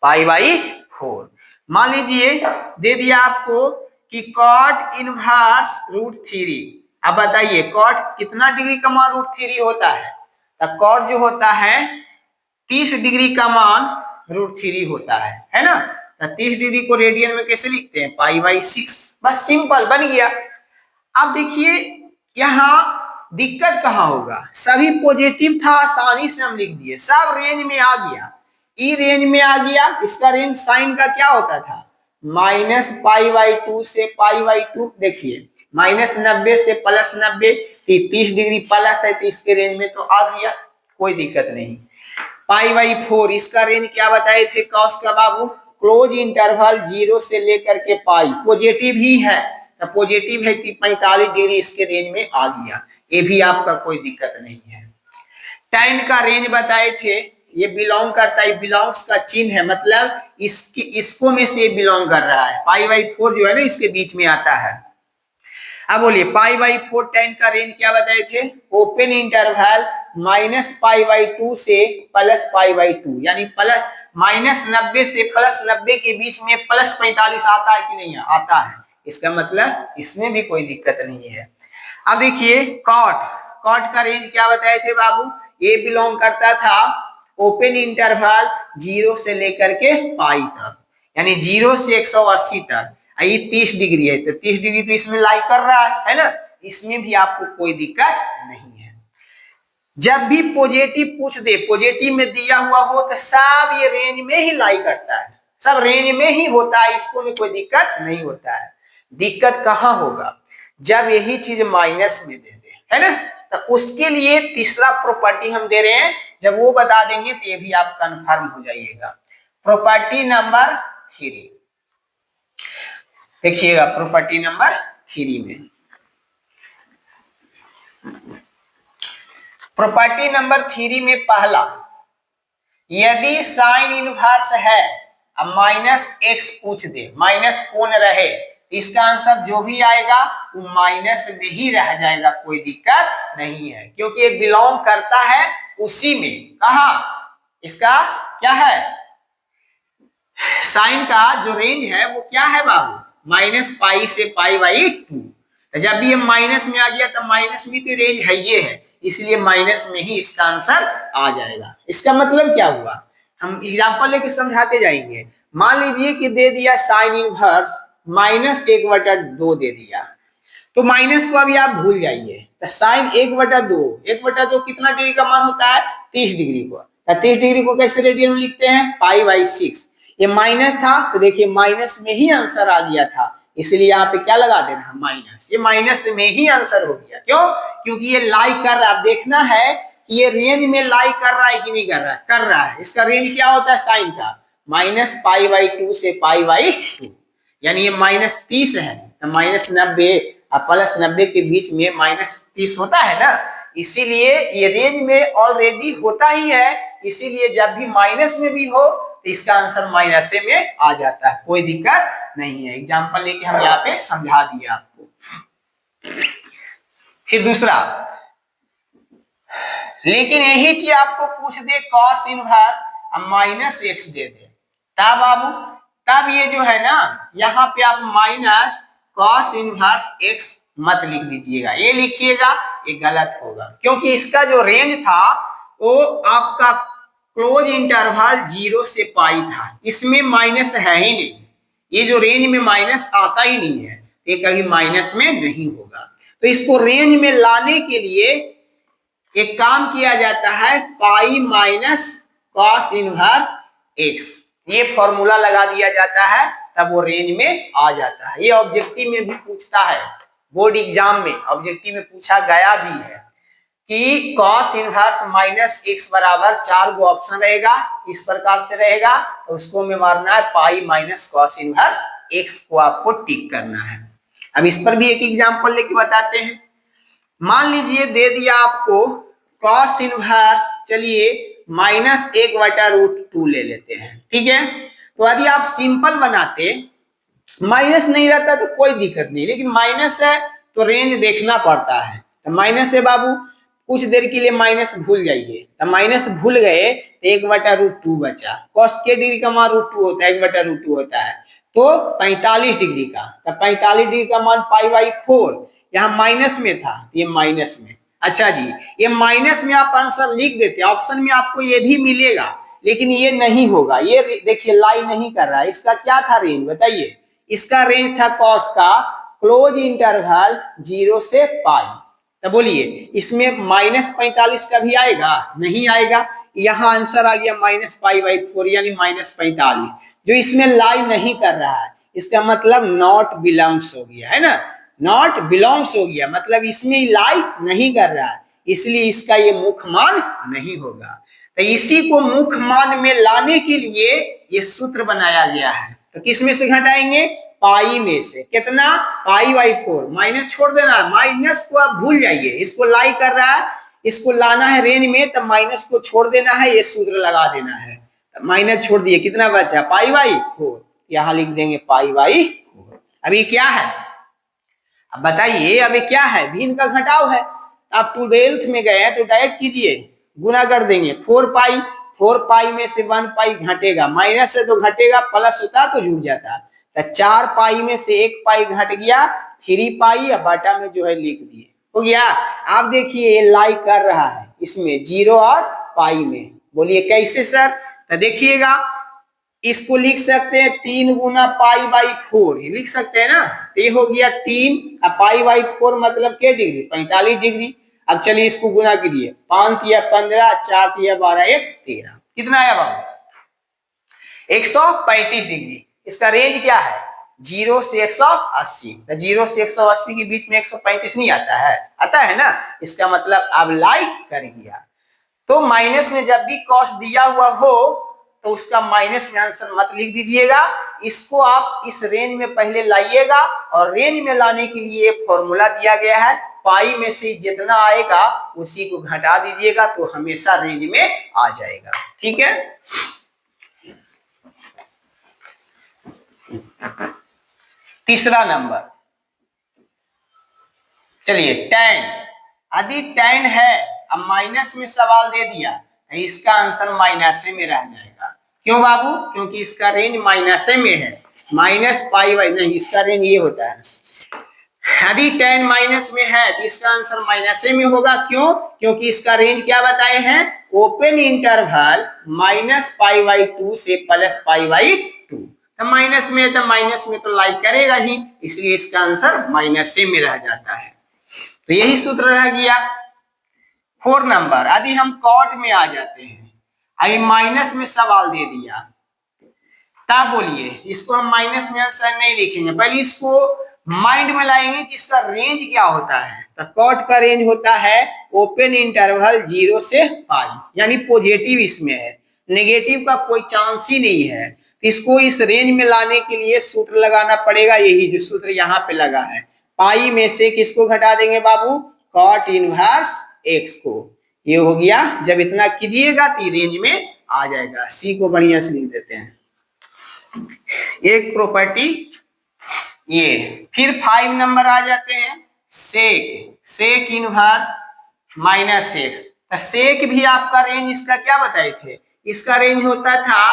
π/4। मान लीजिए दे दिया आपको कि cot इनवर्स √3, अब बताइए cot कितना डिग्री का मान √3 होता है, तो cot जो होता है 30 डिग्री का मान √3 होता है ना, तो 30 डिग्री को रेडियन में कैसे लिखते हैं, π/6, बस सिंपल बन गया। अब देखिए यहाँ दिक्कत कहाँ होगा, सभी पॉजिटिव था, आसानी से हम लिख दिए, सब रेंज में आ गया, ई रेंज में आ गया, इसका रेंज साइन का क्या होता था, -π/2 से π/2, देखिए -90 से +90, 30 डिग्री प्लस है, तो इसके रेंज में तो आ गया, कोई दिक्कत नहीं। π/4 इसका रेंज क्या बताए थे कॉस का बाबू, क्लोज इंटरवल 0 से लेकर के पाई, पॉजिटिव ही है, तो पॉजिटिव है कि 45 डिग्री इसके रेंज में आ गया, ये भी आपका कोई दिक्कत नहीं है। tan का रेंज बताए थे, ये बिलोंग करता है, बिलोंग्स का चिन्ह है, मतलब इसको में से बिलोंग कर रहा है, π/4 जो है ना इसके बीच में आता है। अब बोलिए π/4 tan का रेंज क्या बताए थे, ओपन इंटरवल -π/2 से +π/2, यानी -90 से +90 के बीच में +45 आता है कि नहीं आता है, इसका मतलब इसमें भी कोई दिक्कत नहीं है। अब देखिए कॉट का रेंज क्या बताए थे बाबू, ये बिलोंग करता था ओपन इंटरवल 0 से लेकर के पाई तक, यानी 0 से 180 तक, ये 30 डिग्री है, तो 30 डिग्री तो इसमें लाई कर रहा है ना, इसमें भी आपको कोई दिक्कत नहीं है। जब भी पॉजिटिव पूछ दे, पॉजिटिव में दिया हुआ हो, तो सब ये रेंज में ही लाई करता है, सब रेंज में ही होता है, इसको में कोई दिक्कत नहीं होता है। दिक्कत कहाँ होगा, जब यही चीज माइनस में दे दे, है ना, तो उसके लिए तीसरा प्रॉपर्टी हम दे रहे हैं, जब वो बता देंगे तो ये भी आप कंफर्म हो जाइएगा। प्रॉपर्टी नंबर 3 देखिएगा, प्रॉपर्टी नंबर 3 में, प्रॉपर्टी नंबर 3 में पहला, यदि साइन इनवर्स है, अब -x पूछ दे, माइनस कौन रहे, इसका आंसर जो भी आएगा वो माइनस में ही रह जाएगा, कोई दिक्कत नहीं है, क्योंकि ये बिलोंग करता है उसी में, कहा इसका क्या है, साइन का जो रेंज है वो क्या है बाबू, -π से π/2, जब भी ये माइनस में आ गया तो माइनस में तो रेंज है, ये है, इसलिए माइनस में ही इसका आंसर आ जाएगा। इसका मतलब क्या हुआ, हम एग्जाम्पल लेके समझाते जाएंगे। मान लीजिए कि दे दिया साइन इनवर्स -1/2 दे दिया, तो माइनस को अभी आप भूल जाइए। तो साइन 1/2 कितना डिग्री का मान होता है, 30 डिग्री को। तो 30 डिग्री को कैसे रेडियन में लिखते हैं, π/6। ये माइनस था तो देखिए माइनस में ही आंसर आ गया था, इसलिए यहाँ पे क्या लगा देना, माइनस। ये माइनस में ही आंसर हो गया, क्यों, क्योंकि ये लाई कर रहा है। देखना है कि ये रेंज में लाई कर रहा है कि नहीं कर रहा है, कर रहा है। इसका रेंज क्या होता है साइन का, -π/2 से π/2, यानी ये -30 है तो -90 और +90 के बीच में -30 होता है ना, इसीलिए ये रेंज में ऑलरेडी होता ही है, इसीलिए जब भी माइनस में भी हो तो इसका आंसर माइनस में आ जाता है, कोई दिक्कत नहीं है। एग्जांपल लेके हम यहाँ पे समझा दिए आपको। फिर दूसरा, लेकिन यही चीज आपको पूछ दे cos इनवर्स -x दे दे, तब बाबू, तब ये जो है ना यहाँ पे आप माइनस cos इनवर्स x मत लिख दीजिएगा, ये लिखिएगा, ये गलत होगा। क्योंकि इसका जो रेंज था वो आपका क्लोज इंटरवल 0 से π था, इसमें माइनस है ही नहीं। ये जो रेंज में माइनस आता ही नहीं है, ये कभी माइनस में नहीं होगा। तो इसको रेंज में लाने के लिए एक काम किया जाता है, π - cos इनवर्स x, ये फॉर्मूला लगा दिया जाता है, तब वो रेंज में आ जाता है। ये ऑब्जेक्टिव में भी पूछता है, बोर्ड एग्जाम में ऑब्जेक्टिव में पूछा गया भी है कि cos इनवर्स -x बराबर 4 गो ऑप्शन रहेगा, इस प्रकार से रहेगा, तो उसको में मारना है π - cos इनवर्स x को आपको टिक करना है। अब इस पर भी एक एग्जांपल लेके बताते हैं। मान लीजिए दे दिया आपको cos इनवर्स, चलिए -1/√2 ले लेते हैं, ठीक है। तो यदि आप सिंपल बनाते, माइनस नहीं रहता तो कोई दिक्कत नहीं, लेकिन माइनस है तो रेंज देखना पड़ता है। तो माइनस है बाबू, कुछ देर के लिए माइनस भूल जाइए, तो माइनस भूल गए तो 1/√2 बचा। cos के डिग्री का मान √2 होता है, 1/√2 होता है, तो 45 डिग्री का, तो 45 डिग्री का मान π/4, यहाँ माइनस में था, ये माइनस में। अच्छा जी, ये माइनस में आप आंसर लिख देते, ऑप्शन में आपको ये भी मिलेगा, लेकिन ये नहीं होगा। ये देखिए लाई नहीं कर रहा है, इसका क्या था रेंज बताइए, इसका रेंज था cos का क्लोज इंटरवल 0 से π। तो बोलिए इसमें -45 का भी आएगा, नहीं आएगा। यहाँ आंसर आ गया -π/4 यानी -45, जो इसमें लाई नहीं कर रहा है, इसका मतलब नॉट बिलोंग्स हो गया है ना, नॉट बिलोंग्स हो गया, मतलब इसमें लाई नहीं कर रहा है, इसलिए इसका ये मुख्य मान नहीं होगा। तो इसी को मुख्य मान में लाने के लिए ये सूत्र बनाया गया है। तो किस में से घटाएंगे, पाई में से, कितना, π/4, माइनस छोड़ देना, माइनस को आप भूल जाइए, इसको लाई कर रहा है, इसको लाना है रेंज में, तो माइनस को छोड़ देना है, ये सूत्र लगा देना है। तो माइनस छोड़ दिए, कितना बचा, π/4, यहाँ लिख देंगे π/4। अभी क्या है, अब बताइए, अभी क्या है, भिन्न का घटाव है। आप 12th में गए तो डायरेक्ट कीजिए, गुना कर देंगे, 4π में से 1π घटेगा, माइनस है तो घटेगा, प्लस होता तो जुड़ जाता। तो 4π में से 1π घट गया, 3π, अब बाटा में जो है लिख दिए, हो गया। आप देखिए ये लाई कर रहा है इसमें 0 और π में, बोलिए कैसे सर, तो देखिएगा इसको लिख सकते हैं 3 गुना π/4, लिख सकते हैं ना, तो ये हो गया 3, अब π/4 मतलब क्या डिग्री, 45 डिग्री। अब चलिए इसको गुना कीजिए, 5 या 15, 4 या 12, 1 13, कितना आया बाबू, 135 डिग्री। इसका रेंज क्या है, 0 से 180, तो 0 से 180 के बीच में 135 नहीं आता है, आता है ना, इसका मतलब अब लाई कर गया। तो माइनस में जब भी कॉस दिया हुआ हो तो उसका माइनस में आंसर मत लिख दीजिएगा, इसको आप इस रेंज में पहले लाइएगा, और रेंज में लाने के लिए फॉर्मूला दिया गया है, पाई में से जितना आएगा उसी को घटा दीजिएगा, तो हमेशा रेंज में आ जाएगा, ठीक है। तीसरा नंबर, चलिए tan, यदि tan है, अब माइनस में सवाल दे दिया, तो इसका आंसर माइनस में रह जाएगा। क्यों बाबू, क्योंकि इसका रेंज माइनस में है, -π/, नहीं इसका रेंज ये होता है, यदि tan माइनस में है तो इसका आंसर माइनस में होगा। क्यों? क्योंकि इसका रेंज क्या बताए हैं, ओपन इंटरवल -π/2 से +π/2। तो माइनस में तो माइनस में तो लाइक करेगा ही, इसलिए इसका आंसर माइनस में रह जाता है। तो यही सूत्र रह गया। 4 नंबर, यदि हम कॉट में आ जाते हैं, अभी माइनस में सवाल दे दिया, तब बोलिए इसको हम माइनस में आंसर नहीं लिखेंगे, पहले इसको माइंड में लाएंगे कि इसका रेंज क्या होता है। तो कॉट का रेंज होता है ओपन इंटरवल 0 से पाई, यानी पॉजिटिव इसमें है, नेगेटिव का कोई चांस ही नहीं है। तो इसको इस रेंज में लाने के लिए सूत्र लगाना पड़ेगा, यही जो सूत्र यहाँ पे लगा है। पाई में से किसको घटा देंगे बाबू, कॉट इनवर्स एक्स को। ये हो गया, जब इतना कीजिएगा तो रेंज में आ जाएगा। सी को बढ़िया से लिख देते हैं। एक प्रॉपर्टी ये। फिर 5 नंबर आ जाते हैं सेक इनवर्स -x। तो सेक भी आपका रेंज इसका क्या बताए थे, इसका रेंज होता था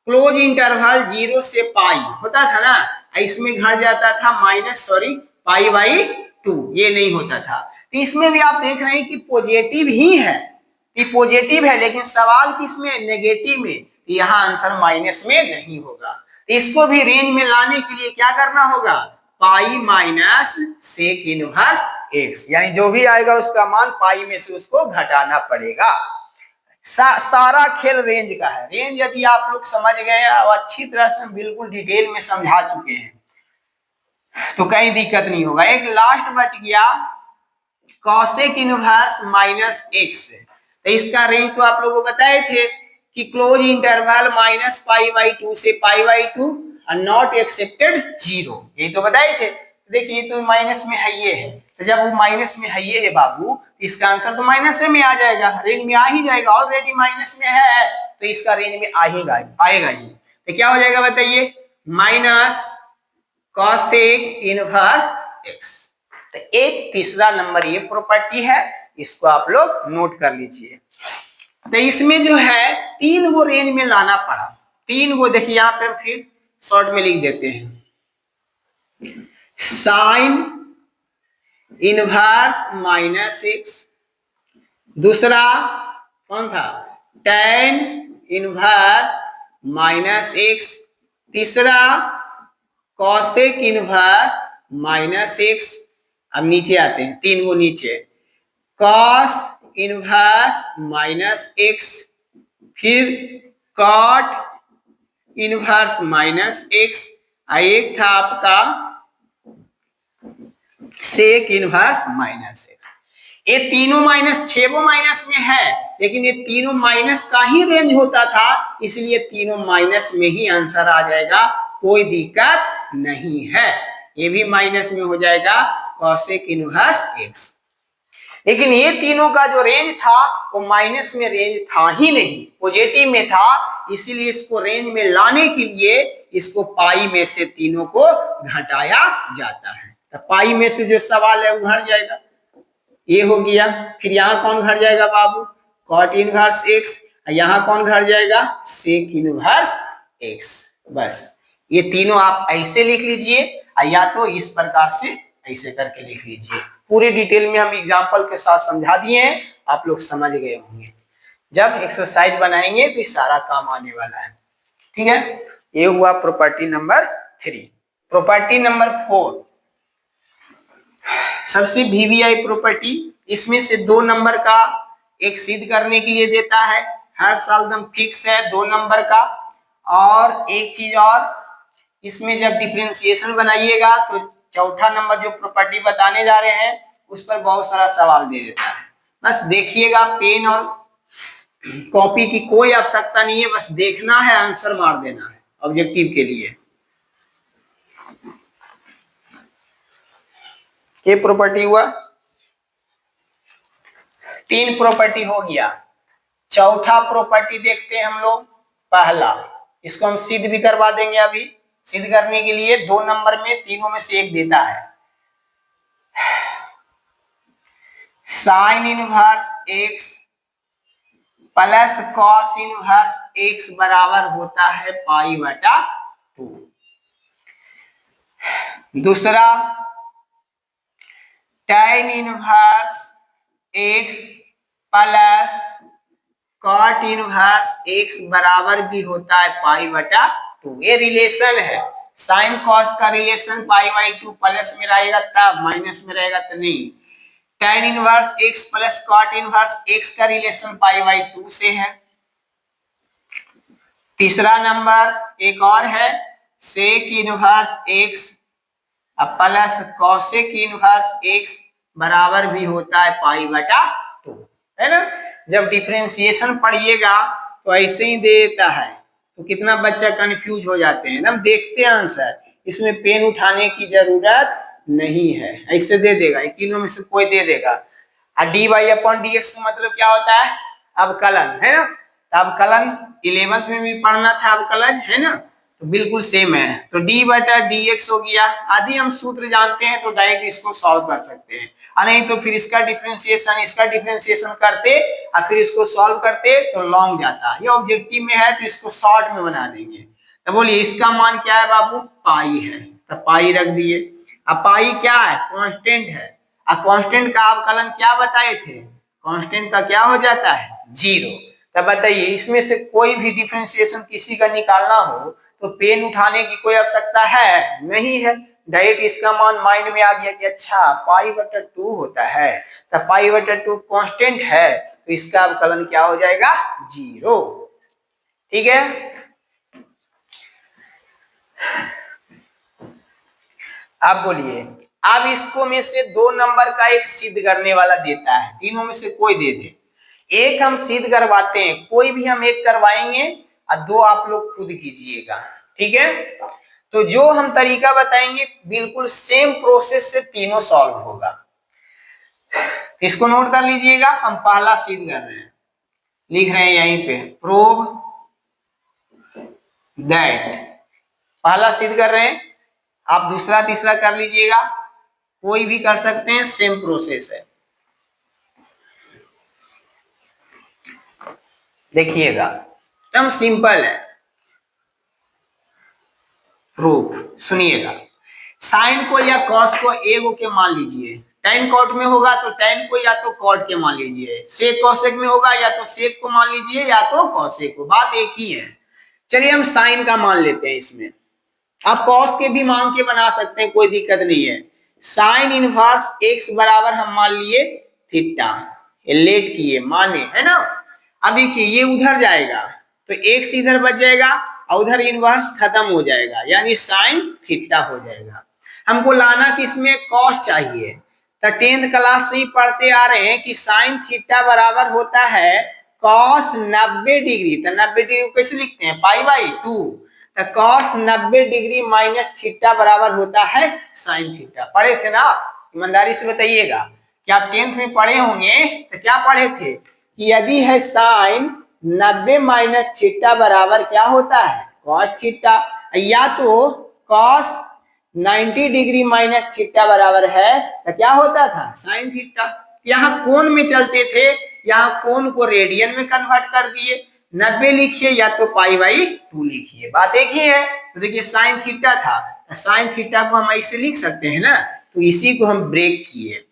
क्लोज इंटरवल 0 से पाई होता था ना, इसमें घट जाता था -π/2, ये नहीं होता था। तो इसमें भी आप देख रहे हैं कि पॉजिटिव ही है, ये पॉजिटिव है, लेकिन सवाल किसमें, नेगेटिव में। यहाँ आंसर माइनस में नहीं होगा। तो इसको भी रेंज में लाने के लिए क्या करना होगा, pi minus sec inverse x, यानी जो भी आएगा उसका मान पाई में से उसको घटाना पड़ेगा। सारा खेल रेंज का है। रेंज यदि आप लोग समझ गए और अच्छी तरह से बिल्कुल डिटेल में समझा चुके हैं तो कहीं दिक्कत नहीं होगा। एक लास्ट बच गया कॉसेक इनवर्स -x। तो इसका रेंज तो आप लोगों को बताए थे कि क्लोज इंटरवल -π/2 से π/2 और नॉट एक्सेप्टेड 0, ये तो बताए थे। देखिए तो माइनस में है, ये है, तो जब वो माइनस में है ये है बाबू, इसका आंसर तो माइनस में आ जाएगा, रेंज में आ ही जाएगा। ऑलरेडी माइनस में है तो इसका रेंज में आएगा ही। तो क्या हो जाएगा बताइए, माइनस कॉसेक इनवर्स एक्स। तो एक तीसरा नंबर ये प्रॉपर्टी है, इसको आप लोग नोट कर लीजिए। तो इसमें जो है 3 वो रेंज में लाना पड़ा, 3 वो। देखिए यहाँ पे हम फिर शॉर्ट में लिख देते हैं, साइन इनवर्स -x, दूसरा कौन था, tan इनवर्स -x, तीसरा कॉसेक इनवर्स -x। अब नीचे आते हैं, 3 वो नीचे, कॉस इनवर्स -x, फिर कॉट इनवर्स -x, एक था आपका सेक इनवर्स -x। ये तीनों माइनस, 6 वो माइनस में है, लेकिन ये तीनों माइनस का ही रेंज होता था, इसलिए तीनों माइनस में ही आंसर आ जाएगा, कोई दिक्कत नहीं है। ये भी माइनस में हो जाएगा कॉसेक इनवर्स x। लेकिन ये तीनों का जो रेंज था वो माइनस में रेंज था ही नहीं, पॉजिटिव में था, इसीलिए इसको रेंज में लाने के लिए इसको पाई में से तीनों को घटाया जाता है। तो पाई में से जो सवाल है वो घट जाएगा, ये हो गया। फिर यहाँ कौन घट जाएगा बाबू, कॉट इनवर्स x, यहाँ कौन घट जाएगा, सेक इनवर्स x। बस ये तीनों आप ऐसे लिख लीजिए, या तो इस प्रकार से ऐसे करके लिख लीजिए। पूरे डिटेल में हम एग्जांपल के साथ समझा दिए हैं, आप लोग समझ गए होंगे। जब एक्सरसाइज बनाएंगे तो सारा काम आने वाला है, ठीक है। ये हुआ प्रॉपर्टी नंबर 3। प्रॉपर्टी नंबर 4 सबसे वीवीआई प्रॉपर्टी, इसमें से 2 नंबर का एक सिद्ध करने के लिए देता है, हर साल एकदम फिक्स है 2 नंबर का। और एक चीज और, इसमें जब डिफरेंशिएशन बनाइएगा तो चौथा नंबर जो प्रॉपर्टी बताने जा रहे हैं उस पर बहुत सारा सवाल दे देता है। बस देखिएगा, पेन और कॉपी की कोई आवश्यकता नहीं है, बस देखना है, आंसर मार देना है ऑब्जेक्टिव के लिए। ये प्रॉपर्टी हुआ, 3 प्रॉपर्टी हो गया। चौथा प्रॉपर्टी देखते हैं हम लोग। पहला, इसको हम सिद्ध भी करवा देंगे। अभी सिद्ध करने के लिए 2 नंबर में तीनों में से एक देता है, sine inverse x plus cos inverse x बराबर होता है π/2। दूसरा, tan inverse x plus cot inverse x बराबर भी होता है पाई बटा 2। ये रिलेशन है, साइन कॉस का रिलेशन पाई बाई 2 प्लस में रहेगा तब, माइनस में रहेगा तो नहीं। tan inverse x plus cot inverse x का रिलेशन पाई बाई 2 से है। तीसरा नंबर एक और है, sec inverse x plus cosec inverse x बराबर भी होता है पाई बटा 2, है ना। जब डिफरेंशिएशन पढ़िएगा तो ऐसे ही दे देता है तो कितना बच्चा कंफ्यूज हो जाते हैं ना। देखते हैं आंसर, इसमें पेन उठाने की जरूरत नहीं है, ऐसे दे देगा, इन तीनों में से कोई दे देगा। D y upon d x मतलब क्या होता है, अवकलन, है ना। अवकलन 11th में भी पढ़ना था, अवकलन, है ना, तो बिल्कुल सेम है। तो डी बटा डी एक्स हो गया। आदि हम सूत्र जानते हैं तो डायरेक्ट इसको सॉल्व कर सकते हैं, और नहीं तो फिर इसका डिफरेंशिएशन करते और फिर इसको सॉल्व करते तो लॉन्ग जाता। ये ऑब्जेक्टिव में है तो इसको शॉर्ट में बना देंगे। तो बोलिए इसका मान क्या है बाबू, पाई है, तो पाई रख दिए। अब पाई क्या है, कांस्टेंट है, और कांस्टेंट का अवकलन क्या बताए थे, कांस्टेंट का क्या हो जाता है, 0। तब बताइए इसमें से कोई भी डिफरेंशिएशन किसी का निकालना हो तो पेन उठाने की कोई आवश्यकता है नहीं है, डायरेक्ट इसका मान माइंड में आ गया कि अच्छा पाई बटा 2 होता है, तो पाई बटा 2 कांस्टेंट है तो इसका अवकलन क्या हो जाएगा, 0। ठीक है। अब बोलिए, अब इसको में से 2 नंबर का एक सिद्ध करने वाला देता है, तीनों में से कोई दे दे। एक हम सिद्ध करवाते हैं, कोई भी हम एक करवाएंगे और 2 आप लोग खुद कीजिएगा, ठीक है। तो जो हम तरीका बताएंगे बिल्कुल सेम प्रोसेस से तीनों सॉल्व होगा। इसको नोट कर लीजिएगा। हम पहला सिद्ध कर रहे हैं, लिख रहे हैं यहीं पे, प्रूव दैट, पहला सिद्ध कर रहे हैं। आप दूसरा तीसरा कर लीजिएगा, कोई भी कर सकते हैं, सेम प्रोसेस है। देखिएगा एकदम सिंपल है प्रूफ, सुनिएगा। साइन को या कॉस को एगो के मान लीजिए, tan कॉट में होगा तो tan को या तो कॉट के मान लीजिए, सेक कॉसेक में होगा या तो सेक को मान लीजिए या तो कॉसेक को, बात एक ही है। चलिए हम साइन का मान लेते हैं, इसमें आप कॉस के भी मान के बना सकते हैं, कोई दिक्कत नहीं है। साइन इनवर्स x बराबर हम मान लिए थीटा, लेट किए माने, है ना। अब देखिए ये उधर जाएगा तो x इधर बच जाएगा और उधर इनवर्स खत्म हो जाएगा, यानी साइन थीटा हो जाएगा। हमको लाना किसमें, कॉस चाहिए। तो 10th क्लास से ही पढ़ते आ रहे हैं कि साइन थीटा बराबर होता है कॉस 90 डिग्री। तो 90 डिग्री को कैसे लिखते हैं, पाई बाई 2। तो कॉस 90 डिग्री माइनस थीटा बराबर होता है साइन थीटा। पढ़े थे ना, ईमानदारी से बताइएगा कि आप 10th में पढ़े होंगे। तो क्या पढ़े थे कि यदि है साइन 90 माइनस थीटा बराबर क्या होता है, कॉस थीटा, या तो कॉस 90 डिग्री माइनस थीटा बराबर है तो क्या होता था, साइन थीटा। यहाँ कोण में चलते थे, यहाँ कोण को रेडियन में कन्वर्ट कर दिए, 90 लिखिए या तो पाई बाई 2 लिखिए, बात एक ही है। तो देखिए साइन थीटा था, साइन थीटा को हम ऐसे लिख सकते हैं ना, तो इसी को हम ब्रेक किए।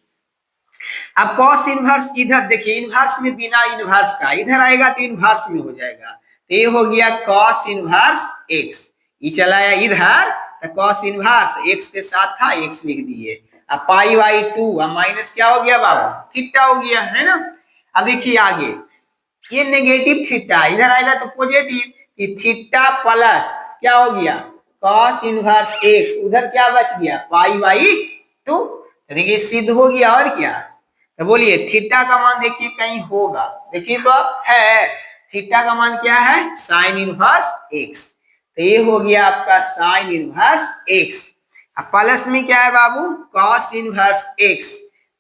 अब कॉस इनवर्स इधर देखिए, इनवर्स में बिना इनवर्स का इधर आएगा तो इनवर्स में हो जाएगा, तो ये हो गया कॉस इनवर्स x, ये चला आया इधर तो कॉस इनवर्स x के साथ था x लिख दिए। अब पाई बाई 2 अब माइनस क्या हो गया बाबू, थीटा हो गया, है ना। अब देखिए आगे ये नेगेटिव थीटा इधर आएगा तो पॉजिटिव, थीटा प्लस क्या हो गया, कॉस इनवर्स x, उधर क्या बच गया, पाई बाई 2। देखिए सिद्ध हो गया, और क्या। तो बोलिए थीटा का मान देखिए कहीं होगा, देखिए तो है, थीटा का मान क्या है, साइन इनवर्स x। तो ये हो गया आपका साइन इनवर्स x। अब प्लस में क्या है बाबू, कॉस इनवर्स x,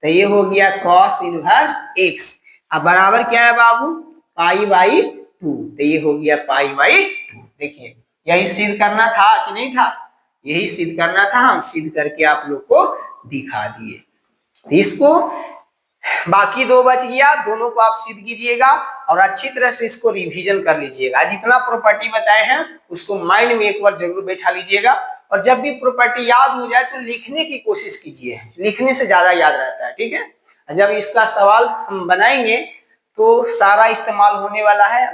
तो ये हो गया कॉस इनवर्स x। अब बराबर क्या है बाबू, पाई बाई 2, तो ये हो गया पाई बाई 2। देखिए यही सिद्ध करना था कि नहीं था, यही सिद्ध करना था, हम सिद्ध करके आप लोग को दिखा दिए। इसको बाकी 2 बच गया, दोनों को आप सिद्ध कीजिएगा और अच्छी तरह से इसको रिवीजन कर लीजिएगा। जितना प्रॉपर्टी बताए हैं उसको माइंड में एक बार जरूर बैठा लीजिएगा, और जब भी प्रॉपर्टी याद हो जाए तो लिखने की कोशिश कीजिए, लिखने से ज्यादा याद रहता है, ठीक है। जब इसका सवाल हम बनाएंगे तो सारा इस्तेमाल होने वाला है।